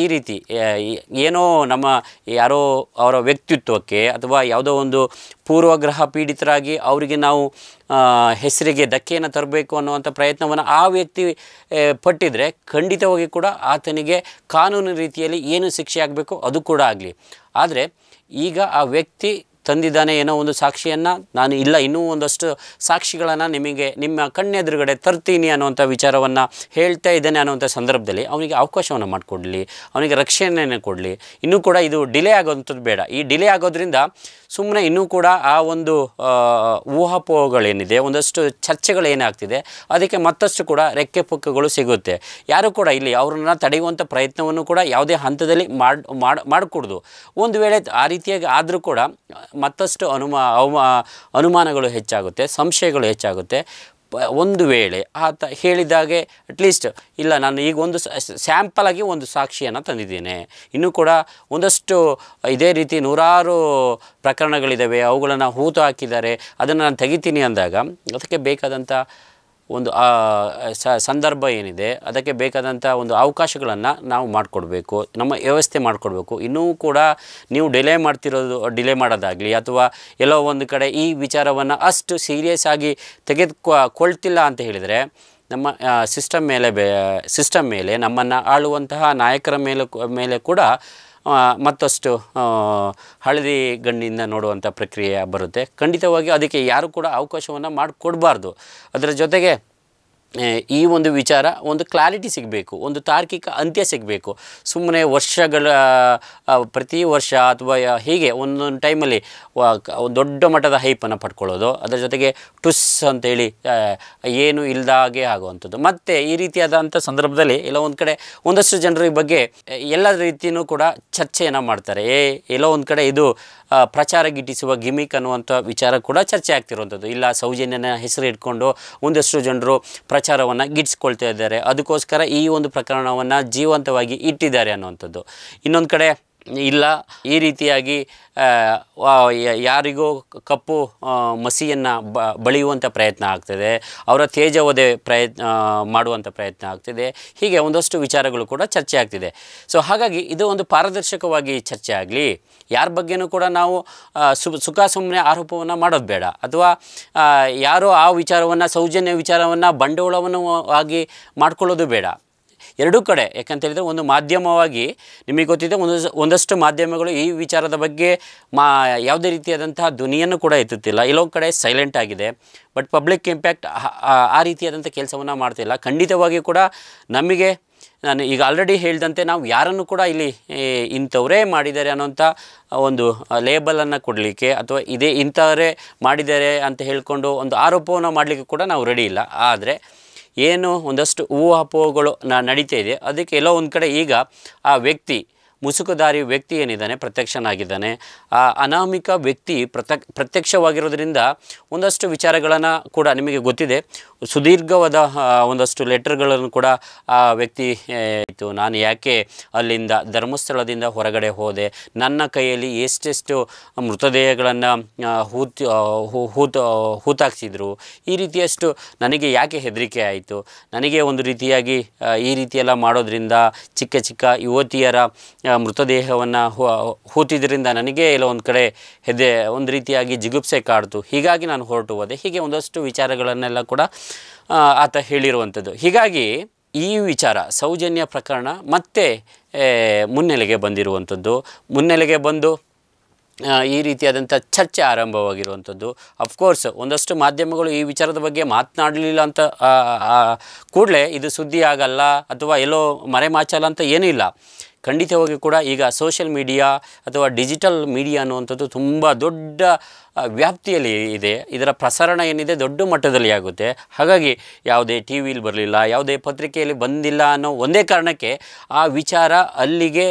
ಈ ರೀತಿ ಏನೋ ನಮ್ಮ ಯಾರೋ ಅವರ ವ್ಯಕ್ತಿತ್ವಕ್ಕೆ ಅಥವಾ ಯಾವುದೋ ಒಂದು ಪೂರ್ವಗ್ರಹ ಪೀಡಿತರಾಗಿ ಅವರಿಗೆ ನಾವು ಹೆಸರಿಗೆ ಧಕ್ಕೆಯನ್ನು ತರಬೇಕು ಅನ್ನುವಂಥ ಪ್ರಯತ್ನವನ್ನು ಆ ವ್ಯಕ್ತಿ ಪಟ್ಟಿದ್ರೆ ಖಂಡಿತವಾಗಿ ಕೂಡ ಆತನಿಗೆ ಕಾನೂನು ರೀತಿಯಲ್ಲಿ ಏನು ಶಿಕ್ಷೆ ಆಗಬೇಕು ಅದು ಕೂಡ ಆಗಲಿ. ಆದರೆ ಈಗ ಆ ವ್ಯಕ್ತಿ ತಂದಿದ್ದಾನೆ ಏನೋ ಒಂದು ಸಾಕ್ಷಿಯನ್ನು, ನಾನು ಇಲ್ಲ ಇನ್ನೂ ಒಂದಷ್ಟು ಸಾಕ್ಷಿಗಳನ್ನು ನಿಮಗೆ ನಿಮ್ಮ ಕಣ್ಣೆದುರುಗಡೆ ತರ್ತೀನಿ ಅನ್ನುವಂಥ ವಿಚಾರವನ್ನು ಹೇಳ್ತಾ ಇದ್ದಾನೆ ಅನ್ನುವಂಥ ಸಂದರ್ಭದಲ್ಲಿ ಅವನಿಗೆ ಅವಕಾಶವನ್ನು ಮಾಡಿಕೊಡಲಿ, ಅವನಿಗೆ ರಕ್ಷಣೆಯನ್ನು ಕೊಡಲಿ. ಇನ್ನೂ ಕೂಡ ಇದು ಡಿಲೇ ಆಗೋಂಥದ್ದು ಬೇಡ. ಈ ಡಿಲೇ ಆಗೋದ್ರಿಂದ ಸುಮ್ಮನೆ ಇನ್ನೂ ಕೂಡ ಆ ಒಂದು ಊಹಾಪೋಹಗಳೇನಿದೆ, ಒಂದಷ್ಟು ಚರ್ಚೆಗಳೇನಾಗ್ತಿದೆ ಅದಕ್ಕೆ ಮತ್ತಷ್ಟು ಕೂಡ ರೆಕ್ಕೆ ಪುಕ್ಕಗಳು ಸಿಗುತ್ತೆ. ಯಾರು ಕೂಡ ಇಲ್ಲಿ ಅವ್ರನ್ನ ತಡೆಯುವಂಥ ಪ್ರಯತ್ನವನ್ನು ಕೂಡ ಯಾವುದೇ ಹಂತದಲ್ಲಿ ಮಾಡಿಕೊಡ್ದು. ಒಂದು ವೇಳೆ ಆ ರೀತಿಯಾಗಿ ಆದರೂ ಕೂಡ ಮತ್ತಷ್ಟು ಅನುಮಾನಗಳು ಹೆಚ್ಚಾಗುತ್ತೆ, ಸಂಶಯಗಳು ಹೆಚ್ಚಾಗುತ್ತೆ. ಒಂದು ವೇಳೆ ಆತ ಹೇಳಿದಾಗೆ ಅಟ್ಲೀಸ್ಟ್ ಇಲ್ಲ ನಾನು ಈಗ ಒಂದು ಸ್ಯಾಂಪಲಾಗಿ ಒಂದು ಸಾಕ್ಷಿಯನ್ನು ತಂದಿದ್ದೇನೆ, ಇನ್ನೂ ಕೂಡ ಒಂದಷ್ಟು ಇದೇ ರೀತಿ ನೂರಾರು ಪ್ರಕರಣಗಳಿದ್ದಾವೆ, ಅವುಗಳನ್ನು ಹೂತು ಹಾಕಿದ್ದಾರೆ, ಅದನ್ನು ನಾನು ತೆಗಿತೀನಿ ಅಂದಾಗ ಅದಕ್ಕೆ ಬೇಕಾದಂಥ ಒಂದು ಸಂದರ್ಭ ಏನಿದೆ ಅದಕ್ಕೆ ಬೇಕಾದಂಥ ಒಂದು ಅವಕಾಶಗಳನ್ನು ನಾವು ಮಾಡಿಕೊಡ್ಬೇಕು, ನಮ್ಮ ವ್ಯವಸ್ಥೆ ಮಾಡಿಕೊಡ್ಬೇಕು. ಇನ್ನೂ ಕೂಡ ನೀವು ಡಿಲೇ ಮಾಡೋದಾಗಲಿ ಅಥವಾ ಎಲ್ಲೋ ಒಂದು ಕಡೆ ಈ ವಿಚಾರವನ್ನು ಅಷ್ಟು ಸೀರಿಯಸ್ ಆಗಿ ತೆಗೆದುಕೊಳ್ತಿಲ್ಲ ಅಂತ ಹೇಳಿದರೆ ನಮ್ಮ ಸಿಸ್ಟಮ್ ಮೇಲೆ ನಮ್ಮನ್ನು ಆಳುವಂತಹ ನಾಯಕರ ಮೇಲೆ ಕೂಡ ಮತ್ತಷ್ಟು ಹಳದಿ ಗಣ್ಣಿಂದ ನೋಡುವಂಥ ಪ್ರಕ್ರಿಯೆ ಬರುತ್ತೆ. ಖಂಡಿತವಾಗಿ ಅದಕ್ಕೆ ಯಾರು ಕೂಡ ಅವಕಾಶವನ್ನು ಮಾಡಿಕೊಡ್ಬಾರ್ದು. ಅದರ ಜೊತೆಗೆ ಈ ಒಂದು ವಿಚಾರ ಒಂದು ಕ್ಲಾರಿಟಿ ಸಿಗಬೇಕು, ಒಂದು ತಾರ್ಕಿಕ ಅಂತ್ಯ ಸಿಗಬೇಕು. ಸುಮ್ಮನೆ ವರ್ಷಗಳ ಪ್ರತಿ ವರ್ಷ ಅಥವಾ ಹೀಗೆ ಒಂದೊಂದು ಟೈಮಲ್ಲಿ ದೊಡ್ಡ ಮಟ್ಟದ ಹೈಪನ್ನು ಪಡ್ಕೊಳ್ಳೋದು, ಅದರ ಜೊತೆಗೆ ಟುಸ್ ಅಂತೇಳಿ ಏನು ಇಲ್ಲದಾಗೆ ಆಗುವಂಥದ್ದು. ಮತ್ತು ಈ ರೀತಿಯಾದಂಥ ಸಂದರ್ಭದಲ್ಲಿ ಎಲ್ಲೋ ಒಂದು ಕಡೆ ಒಂದಷ್ಟು ಜನರ ಬಗ್ಗೆ ಎಲ್ಲ ರೀತಿಯೂ ಕೂಡ ಚರ್ಚೆಯನ್ನು ಮಾಡ್ತಾರೆ. ಎಲ್ಲೋ ಒಂದು ಕಡೆ ಇದು ಪ್ರಚಾರ ಗಿಟ್ಟಿಸುವ ಗಿಮಿಕ್ ಅನ್ನುವಂಥ ವಿಚಾರ ಕೂಡ ಚರ್ಚೆ ಆಗ್ತಿರುವಂಥದ್ದು. ಇಲ್ಲ ಸೌಜನ್ಯನ ಹೆಸರು ಇಟ್ಕೊಂಡು ಒಂದಷ್ಟು ಜನರು ಪ್ರಚಾರವನ್ನು ಗಿಟ್ಟಿಸ್ಕೊಳ್ತಾ ಇದ್ದಾರೆ, ಅದಕ್ಕೋಸ್ಕರ ಈ ಒಂದು ಪ್ರಕರಣವನ್ನು ಜೀವಂತವಾಗಿ ಇಟ್ಟಿದ್ದಾರೆ ಅನ್ನುವಂಥದ್ದು. ಇನ್ನೊಂದು ಕಡೆ ಇಲ್ಲ ಈ ರೀತಿಯಾಗಿ ಯಾರಿಗೋ ಕಪ್ಪು ಮಸಿಯನ್ನು ಬಳಿಯುವಂಥ ಪ್ರಯತ್ನ ಆಗ್ತದೆ, ಅವರ ತೇಜವಧೆ ಮಾಡುವಂಥ ಪ್ರಯತ್ನ ಆಗ್ತಿದೆ. ಹೀಗೆ ಒಂದಷ್ಟು ವಿಚಾರಗಳು ಕೂಡ ಚರ್ಚೆ ಆಗ್ತಿದೆ. ಸೊ ಹಾಗಾಗಿ ಇದು ಒಂದು ಪಾರದರ್ಶಕವಾಗಿ ಚರ್ಚೆ ಆಗಲಿ. ಯಾರ ಬಗ್ಗೆನೂ ಕೂಡ ನಾವು ಸುಮ್ಮನೆ ಆರೋಪವನ್ನು ಮಾಡೋದು ಬೇಡ, ಅಥವಾ ಯಾರೋ ಆ ವಿಚಾರವನ್ನು ಸೌಜನ್ಯ ವಿಚಾರವನ್ನು ಬಂಡವಾಳವನ್ನು ಆಗಿ ಮಾಡ್ಕೊಳ್ಳೋದು ಬೇಡ. ಎರಡೂ ಕಡೆ, ಯಾಕಂತೇಳಿದರೆ ಒಂದು ಮಾಧ್ಯಮವಾಗಿ ನಿಮಗೆ ಗೊತ್ತಿದೆ ಒಂದಷ್ಟು ಮಾಧ್ಯಮಗಳು ಈ ವಿಚಾರದ ಬಗ್ಗೆ ಯಾವುದೇ ರೀತಿಯಾದಂತಹ ಧ್ವನಿಯನ್ನು ಕೂಡ ಎತ್ತುತ್ತಿಲ್ಲ, ಇಲ್ಲೊಂದು ಕಡೆ ಸೈಲೆಂಟ್ ಆಗಿದೆ. ಬಟ್ ಪಬ್ಲಿಕ್ ಇಂಪ್ಯಾಕ್ಟ್ ಆ ರೀತಿಯಾದಂಥ ಕೆಲಸವನ್ನು ಮಾಡ್ತಿಲ್ಲ. ಖಂಡಿತವಾಗಿಯೂ ಕೂಡ ನಮಗೆ ನಾನು ಈಗ ಆಲ್ರೆಡಿ ಹೇಳಿದಂತೆ ನಾವು ಯಾರನ್ನು ಕೂಡ ಇಲ್ಲಿ ಇಂಥವರೇ ಮಾಡಿದ್ದಾರೆ ಅನ್ನೋಂಥ ಒಂದು ಲೇಬಲನ್ನು ಕೊಡಲಿಕ್ಕೆ ಅಥವಾ ಇಂಥವರೇ ಮಾಡಿದ್ದಾರೆ ಅಂತ ಹೇಳಿಕೊಂಡು ಒಂದು ಆರೋಪವನ್ನು ಮಾಡಲಿಕ್ಕೆ ಕೂಡ ನಾವು ರೆಡಿ ಇಲ್ಲ. ಆದರೆ ಏನು ಒಂದಷ್ಟು ಊಹಾಪೋಹಗಳು ನಡೀತಾ ಇದೆ, ಅದಕ್ಕೆ ಎಲ್ಲೋ ಒಂದು ಕಡೆ ಈಗ ಆ ವ್ಯಕ್ತಿ ಮುಸುಕುದಾರಿ ವ್ಯಕ್ತಿ ಏನಿದ್ದಾನೆ, ಪ್ರತ್ಯಕ್ಷನಾಗಿದ್ದಾನೆ. ಆ ಅನಾಮಿಕ ವ್ಯಕ್ತಿ ಪ್ರತ್ಯಕ್ಷವಾಗಿರೋದ್ರಿಂದ ಒಂದಷ್ಟು ವಿಚಾರಗಳನ್ನು ಕೂಡ ನಿಮಗೆ ಗೊತ್ತಿದೆ. ಸುದೀರ್ಘವಾದ ಒಂದಷ್ಟು ಲೆಟರ್ಗಳನ್ನು ಕೂಡ ಆ ವ್ಯಕ್ತಿ ಇತ್ತು. ನಾನು ಯಾಕೆ ಅಲ್ಲಿಂದ ಧರ್ಮಸ್ಥಳದಿಂದ ಹೊರಗಡೆ ಹೋದೆ, ನನ್ನ ಕೈಯಲ್ಲಿ ಎಷ್ಟೆಷ್ಟು ಮೃತದೇಹಗಳನ್ನು ಹೂತಾಕ್ಸಿದ್ರು, ಈ ರೀತಿಯಷ್ಟು ನನಗೆ ಯಾಕೆ ಹೆದರಿಕೆ ಆಯಿತು, ನನಗೆ ಒಂದು ರೀತಿಯಾಗಿ ಈ ರೀತಿಯೆಲ್ಲ ಮಾಡೋದ್ರಿಂದ ಚಿಕ್ಕ ಚಿಕ್ಕ ಯುವತಿಯರ ಮೃತದೇಹವನ್ನು ಹೂತಿದ್ರಿಂದ ನನಗೆ ಎಲ್ಲೋ ಒಂದು ಕಡೆ ಒಂದು ರೀತಿಯಾಗಿ ಜಿಗುಪ್ಸೆ ಕಾಡ್ತು, ಹೀಗಾಗಿ ನಾನು ಹೊರಟು ಹೋದೆ. ಹೀಗೆ ಒಂದಷ್ಟು ವಿಚಾರಗಳನ್ನೆಲ್ಲ ಕೂಡ ಆತ ಹೇಳಿರುವಂಥದ್ದು. ಹೀಗಾಗಿ ಈ ವಿಚಾರ ಸೌಜನ್ಯ ಪ್ರಕರಣ ಮತ್ತೆ ಮುನ್ನೆಲೆಗೆ ಬಂದು ಈ ರೀತಿಯಾದಂಥ ಚರ್ಚೆ ಆರಂಭವಾಗಿರುವಂಥದ್ದು. ಅಫ್ಕೋರ್ಸ್ ಒಂದಷ್ಟು ಮಾಧ್ಯಮಗಳು ಈ ವಿಚಾರದ ಬಗ್ಗೆ ಮಾತನಾಡಲಿಲ್ಲ ಅಂತ ಕೂಡಲೇ ಇದು ಸುದ್ದಿ ಆಗಲ್ಲ ಅಥವಾ ಎಲ್ಲೋ ಮರೆಮಾಚಲ್ಲ ಅಂತ ಏನೂ ಇಲ್ಲ. ಖಂಡಿತವಾಗಿ ಕೂಡ ಈಗ ಸೋಷಿಯಲ್ ಮೀಡಿಯಾ ಅಥವಾ ಡಿಜಿಟಲ್ ಮೀಡಿಯಾ ಅನ್ನುವಂಥದ್ದು ತುಂಬ ದೊಡ್ಡ ವ್ಯಾಪ್ತಿಯಲ್ಲಿ ಇದೆ. ಇದರ ಪ್ರಸರಣ ಏನಿದೆ ದೊಡ್ಡ ಮಟ್ಟದಲ್ಲಿ ಆಗುತ್ತೆ. ಹಾಗಾಗಿ ಯಾವುದೇ ಟಿ ವಿಲಿ ಬರಲಿಲ್ಲ, ಯಾವುದೇ ಪತ್ರಿಕೆಯಲ್ಲಿ ಬಂದಿಲ್ಲ ಅನ್ನೋ ಒಂದೇ ಕಾರಣಕ್ಕೆ ಆ ವಿಚಾರ ಅಲ್ಲಿಗೆ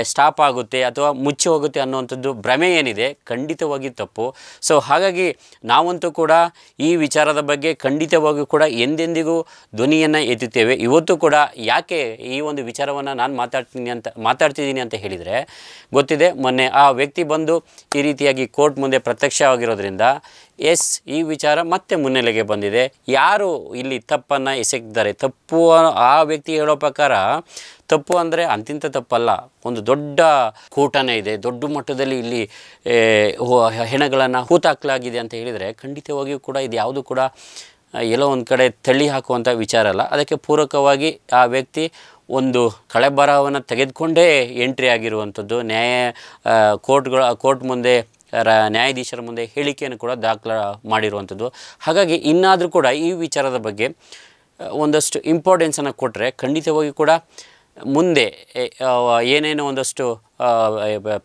ಸ್ಟಾಪ್ ಆಗುತ್ತೆ ಅಥವಾ ಮುಚ್ಚಿ ಹೋಗುತ್ತೆ ಅನ್ನುವಂಥದ್ದು ಭ್ರಮೆ ಏನಿದೆ ಖಂಡಿತವಾಗಿ ತಪ್ಪು. ಸೊ ಹಾಗಾಗಿ ನಾವಂತೂ ಕೂಡ ಈ ವಿಚಾರದ ಬಗ್ಗೆ ಖಂಡಿತವಾಗಿಯೂ ಕೂಡ ಎಂದೆಂದಿಗೂ ಧ್ವನಿಯನ್ನು ಎತ್ತುತ್ತೇವೆ. ಇವತ್ತು ಕೂಡ ಯಾಕೆ ಈ ಒಂದು ವಿಚಾರವನ್ನು ನಾನು ಮಾತಾಡ್ತಿದ್ದೀನಿ ಅಂತ ಹೇಳಿದರೆ ಗೊತ್ತಿದೆ, ಮೊನ್ನೆ ಆ ವ್ಯಕ್ತಿ ಬಂದು ಈ ರೀತಿಯಾಗಿ ಕೋರ್ಟ್ ಮುಂದೆ ಪ್ರತ್ಯಕ್ಷವಾಗಿರೋದ್ರಿಂದ ಈ ವಿಚಾರ ಮತ್ತೆ ಮುನ್ನೆಲೆಗೆ ಬಂದಿದೆ. ಯಾರು ಇಲ್ಲಿ ತಪ್ಪನ್ನು ಎಸಗಿದ್ದಾರೆ, ತಪ್ಪು ಆ ವ್ಯಕ್ತಿ ಹೇಳೋ ಪ್ರಕಾರ ತಪ್ಪು ಅಂದರೆ ಅಂತಿಂತ ತಪ್ಪಲ್ಲ, ಒಂದು ದೊಡ್ಡ ಕೂಟನೇ ಇದೆ, ದೊಡ್ಡ ಮಟ್ಟದಲ್ಲಿ ಇಲ್ಲಿ ಹೆಣಗಳನ್ನು ಹೂತಾಕಲಾಗಿದೆ ಅಂತ ಹೇಳಿದರೆ ಖಂಡಿತವಾಗಿಯೂ ಕೂಡ ಇದು ಯಾವುದು ಕೂಡ ಎಲ್ಲೋ ಒಂದು ಕಡೆ ತಳ್ಳಿ ಹಾಕುವಂಥ ವಿಚಾರ ಅಲ್ಲ. ಅದಕ್ಕೆ ಪೂರಕವಾಗಿ ಆ ವ್ಯಕ್ತಿ ಒಂದು ಕಳೆಬರಹವನ್ನು ತೆಗೆದುಕೊಂಡೇ ಎಂಟ್ರಿ ಆಗಿರುವಂಥದ್ದು, ಕೋರ್ಟ್ ಮುಂದೆ ನ್ಯಾಯಾಧೀಶರ ಮುಂದೆ ಹೇಳಿಕೆಯನ್ನು ಕೂಡ ದಾಖಲೆ ಮಾಡಿರುವಂಥದ್ದು. ಹಾಗಾಗಿ ಇನ್ನಾದರೂ ಕೂಡ ಈ ವಿಚಾರದ ಬಗ್ಗೆ ಒಂದಷ್ಟು ಇಂಪಾರ್ಟೆನ್ಸನ್ನು ಕೊಟ್ಟರೆ ಖಂಡಿತವಾಗಿ ಕೂಡ ಮುಂದೆ ಏನೇನೋ ಒಂದಷ್ಟು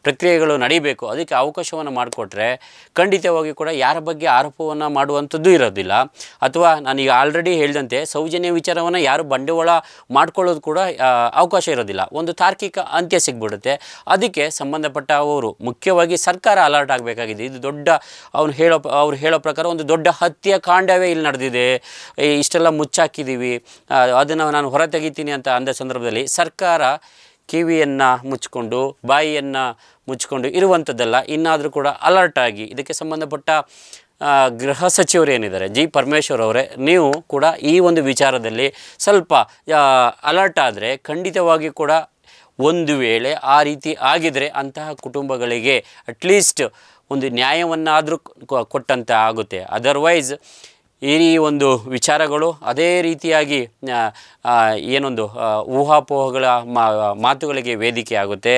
ಪ್ರಕ್ರಿಯೆಗಳು ನಡೀಬೇಕು, ಅದಕ್ಕೆ ಅವಕಾಶವನ್ನು ಮಾಡಿಕೊಟ್ರೆ ಖಂಡಿತವಾಗಿ ಕೂಡ ಯಾರ ಬಗ್ಗೆ ಆರೋಪವನ್ನು ಮಾಡುವಂಥದ್ದು ಇರೋದಿಲ್ಲ. ಅಥವಾ ನಾನೀಗ ಆಲ್ರೆಡಿ ಹೇಳಿದಂತೆ ಸೌಜನ್ಯ ವಿಚಾರವನ್ನು ಯಾರು ಬಂಡವಾಳ ಮಾಡ್ಕೊಳ್ಳೋದು ಕೂಡ ಅವಕಾಶ ಇರೋದಿಲ್ಲ. ಒಂದು ತಾರ್ಕಿಕ ಅಂತ್ಯ ಸಿಗ್ಬಿಡುತ್ತೆ. ಅದಕ್ಕೆ ಸಂಬಂಧಪಟ್ಟ ಅವರು ಮುಖ್ಯವಾಗಿ ಸರ್ಕಾರ ಅಲರ್ಟ್ ಆಗಬೇಕಾಗಿದೆ. ಇದು ದೊಡ್ಡ ಅವ್ರು ಹೇಳೋ ಪ್ರಕಾರ ಒಂದು ದೊಡ್ಡ ಹತ್ಯಾಕಾಂಡವೇ ಇಲ್ಲಿ ನಡೆದಿದೆ, ಇಷ್ಟೆಲ್ಲ ಮುಚ್ಚಾಕಿದ್ದೀವಿ, ಅದನ್ನು ನಾನು ಹೊರ ತೆಗಿತೀನಿ ಅಂತ ಅಂದ ಸಂದರ್ಭದಲ್ಲಿ ಸರ್ಕಾರ ಕಿವಿಯನ್ನು ಮುಚ್ಚಿಕೊಂಡು ಬಾಯಿಯನ್ನು ಮುಚ್ಚಿಕೊಂಡು ಇರುವಂಥದ್ದಲ್ಲ. ಇನ್ನಾದರೂ ಕೂಡ ಅಲರ್ಟ್ ಆಗಿ ಇದಕ್ಕೆ ಸಂಬಂಧಪಟ್ಟ ಗೃಹ ಸಚಿವರು ಏನಿದ್ದಾರೆ ಜಿ ಪರಮೇಶ್ವರ್ ಅವರೇ, ನೀವು ಕೂಡ ಈ ಒಂದು ವಿಚಾರದಲ್ಲಿ ಸ್ವಲ್ಪ ಅಲರ್ಟ್ ಆದರೆ ಖಂಡಿತವಾಗಿ ಕೂಡ ಒಂದು ವೇಳೆ ಆ ರೀತಿ ಆಗಿದರೆ ಅಂತಹ ಕುಟುಂಬಗಳಿಗೆ ಅಟ್ಲೀಸ್ಟ್ ಒಂದು ನ್ಯಾಯವನ್ನಾದರೂ ಕೊಟ್ಟಂತೆ ಆಗುತ್ತೆ. ಅದರ್ವೈಸ್ ಈ ಒಂದು ವಿಚಾರಗಳು ಅದೇ ರೀತಿಯಾಗಿ ಏನೊಂದು ಊಹಾಪೋಹಗಳ ಮಾತುಗಳಿಗೆ ವೇದಿಕೆ ಆಗುತ್ತೆ,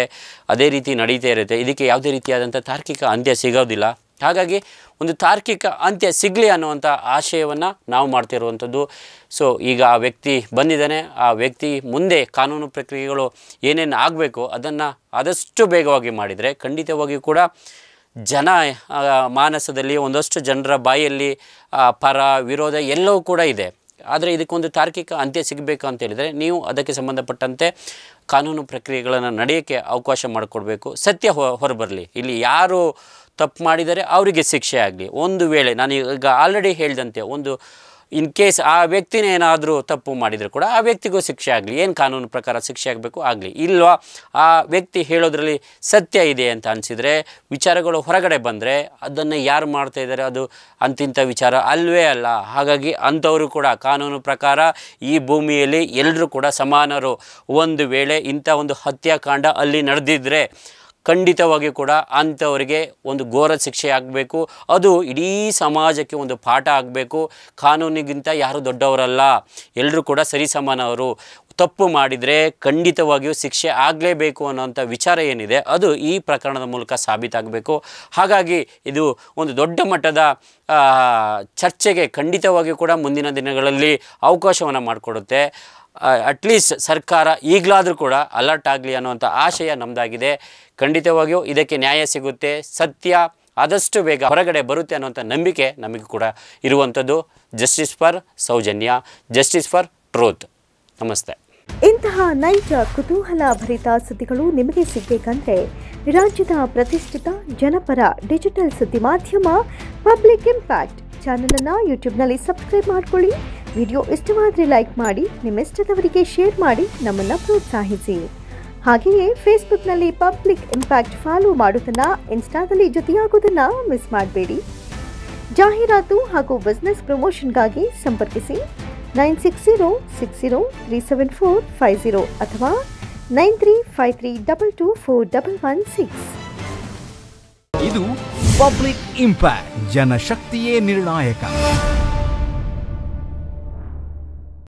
ಅದೇ ರೀತಿ ನಡೀತಾ ಇರುತ್ತೆ. ಇದಕ್ಕೆ ಯಾವುದೇ ರೀತಿಯಾದಂಥ ತಾರ್ಕಿಕ ಅಂತ್ಯ ಸಿಗೋದಿಲ್ಲ. ಹಾಗಾಗಿ ಒಂದು ತಾರ್ಕಿಕ ಅಂತ್ಯ ಸಿಗಲಿ ಅನ್ನುವಂಥ ಆಶಯವನ್ನು ನಾವು ಮಾಡ್ತಿರುವಂಥದ್ದು. ಸೊ ಈಗ ಆ ವ್ಯಕ್ತಿ ಬಂದಿದ್ದಾನೆ, ಆ ವ್ಯಕ್ತಿ ಮುಂದೆ ಕಾನೂನು ಪ್ರಕ್ರಿಯೆಗಳು ಏನೇನು ಆಗಬೇಕು ಅದನ್ನು ಆದಷ್ಟು ಬೇಗವಾಗಿ ಮಾಡಿದರೆ ಖಂಡಿತವಾಗಿಯೂ ಕೂಡ ಜನ ಮಾನಸದಲ್ಲಿ ಒಂದಷ್ಟು ಜನರ ಬಾಯಲ್ಲಿ ಪರ ವಿರೋಧ ಎಲ್ಲವೂ ಕೂಡ ಇದೆ. ಆದರೆ ಇದಕ್ಕೊಂದು ತಾರ್ಕಿಕ ಅಂತ್ಯ ಸಿಗಬೇಕು ಅಂತ ಹೇಳಿದರೆ ನೀವು ಅದಕ್ಕೆ ಸಂಬಂಧಪಟ್ಟಂತೆ ಕಾನೂನು ಪ್ರಕ್ರಿಯೆಗಳನ್ನು ನಡೆಯೋಕ್ಕೆ ಅವಕಾಶ ಮಾಡಿಕೊಡ್ಬೇಕು. ಸತ್ಯ ಹೊರಬರಲಿ. ಇಲ್ಲಿ ಯಾರು ತಪ್ಪು ಮಾಡಿದರೆ ಅವರಿಗೆ ಶಿಕ್ಷೆ ಆಗಲಿ. ಒಂದು ವೇಳೆ ನಾನು ಈಗ ಆಲ್ರೆಡಿ ಹೇಳಿದಂತೆ ಒಂದು ಇನ್ ಕೇಸ್ ಆ ವ್ಯಕ್ತಿನೇ ಏನಾದರೂ ತಪ್ಪು ಮಾಡಿದರೆ ಕೂಡ ಆ ವ್ಯಕ್ತಿಗೂ ಶಿಕ್ಷೆ ಆಗಲಿ, ಏನು ಕಾನೂನು ಪ್ರಕಾರ ಶಿಕ್ಷೆ ಆಗಬೇಕು ಆಗಲಿ. ಇಲ್ವಾ ಆ ವ್ಯಕ್ತಿ ಹೇಳೋದ್ರಲ್ಲಿ ಸತ್ಯ ಇದೆ ಅಂತ ಅನಿಸಿದರೆ ವಿಚಾರಗಳು ಹೊರಗಡೆ ಬಂದರೆ ಅದನ್ನು ಯಾರು ಮಾಡ್ತಾಯಿದ್ದಾರೆ ಅದು ಅಂತಿಂಥ ವಿಚಾರ ಅಲ್ವೇ ಅಲ್ಲ. ಹಾಗಾಗಿ ಅಂಥವರು ಕೂಡ ಕಾನೂನು ಪ್ರಕಾರ ಈ ಭೂಮಿಯಲ್ಲಿ ಎಲ್ಲರೂ ಕೂಡ ಸಮಾನರು. ಒಂದು ವೇಳೆ ಇಂಥ ಒಂದು ಹತ್ಯಾಕಾಂಡ ಅಲ್ಲಿ ನಡೆದಿದ್ದರೆ ಖಂಡಿತವಾಗಿ ಕೂಡ ಅಂಥವರಿಗೆ ಒಂದು ಘೋರ ಶಿಕ್ಷೆ ಆಗಬೇಕು. ಅದು ಇಡೀ ಸಮಾಜಕ್ಕೆ ಒಂದು ಪಾಠ ಆಗಬೇಕು. ಕಾನೂನಿಗಿಂತ ಯಾರು ದೊಡ್ಡವರಲ್ಲ, ಎಲ್ಲರೂ ಕೂಡ ಸರಿಸಮಾನವರು. ತಪ್ಪು ಮಾಡಿದರೆ ಖಂಡಿತವಾಗಿಯೂ ಶಿಕ್ಷೆ ಆಗಲೇಬೇಕು ಅನ್ನೋಂಥ ವಿಚಾರ ಏನಿದೆ ಅದು ಈ ಪ್ರಕರಣದ ಮೂಲಕ ಸಾಬೀತಾಗಬೇಕು. ಹಾಗಾಗಿ ಇದು ಒಂದು ದೊಡ್ಡ ಮಟ್ಟದ ಚರ್ಚೆಗೆ ಖಂಡಿತವಾಗಿಯೂ ಕೂಡ ಮುಂದಿನ ದಿನಗಳಲ್ಲಿ ಅವಕಾಶವನ್ನು ಮಾಡಿಕೊಡುತ್ತೆ. ಅಟ್ಲೀಸ್ಟ್ ಸರ್ಕಾರ ಈಗಲಾದರೂ ಕೂಡ ಅಲರ್ಟ್ ಆಗಲಿ ಅನ್ನುವಂಥ ಆಶಯ ನಮ್ಮದಾಗಿದೆ. ಖಂಡಿತವಾಗಿಯೂ ಇದಕ್ಕೆ ನ್ಯಾಯ ಸಿಗುತ್ತೆ, ಸತ್ಯ ಆದಷ್ಟು ಬೇಗ ಹೊರಗಡೆ ಬರುತ್ತೆ ಅನ್ನುವಂಥ ನಂಬಿಕೆ ನಮಗೆ ಕೂಡ ಇರುವಂಥದ್ದು. Justice for Soujanya, justice for truth. ನಮಸ್ತೆ. ಇಂತಹ ನೈಜ ಕುತೂಹಲ ಭರಿತ ಸುದ್ದಿಗಳು ನಿಮಗೆ ಸಿಗಬೇಕಂದ್ರೆ ರಾಜ್ಯದ ಪ್ರತಿಷ್ಠಿತ ಜನಪರ ಡಿಜಿಟಲ್ ಸುದ್ದಿ ಮಾಧ್ಯಮ ಪಬ್ಲಿಕ್ ಇಂಪ್ಯಾಕ್ಟ್ ಚಾನಲನ್ನು ಯೂಟ್ಯೂಬ್ನಲ್ಲಿ ಸಬ್ಸ್ಕ್ರೈಬ್ ಮಾಡಿಕೊಳ್ಳಿ. ವಿಡಿಯೋ ಇಷ್ಟವಾದರೆ ಲೈಕ್ ಮಾಡಿ, ನಿಮ್ಮಿಷ್ಟದವರಿಗೆ ಶೇರ್ ಮಾಡಿ ನಮ್ಮನ್ನು ಪ್ರೋತ್ಸಾಹಿಸಿ. ಹಾಗೆಯೇ ಫೇಸ್ಬುಕ್ನಲ್ಲಿ ಪಬ್ಲಿಕ್ ಇಂಪ್ಯಾಕ್ಟ್ ಫಾಲೋ ಮಾಡೋದನ್ನು, ಇನ್ಸ್ಟಾದಲ್ಲಿ ಜೊತೆಯಾಗೋದನ್ನು ಮಿಸ್ ಮಾಡಬೇಡಿ. ಜಾಹೀರಾತು ಹಾಗೂ ಬಿಸ್ನೆಸ್ ಪ್ರಮೋಷನ್ಗಾಗಿ ಸಂಪರ್ಕಿಸಿ 9606037450 ಅಥವಾ 9353224116. ಇದು ಪಬ್ಲಿಕ್ ಇಂಪ್ಯಾಕ್ಟ್, ಜನಶಕ್ತಿಯೇ ನಿರ್ಣಾಯಕ.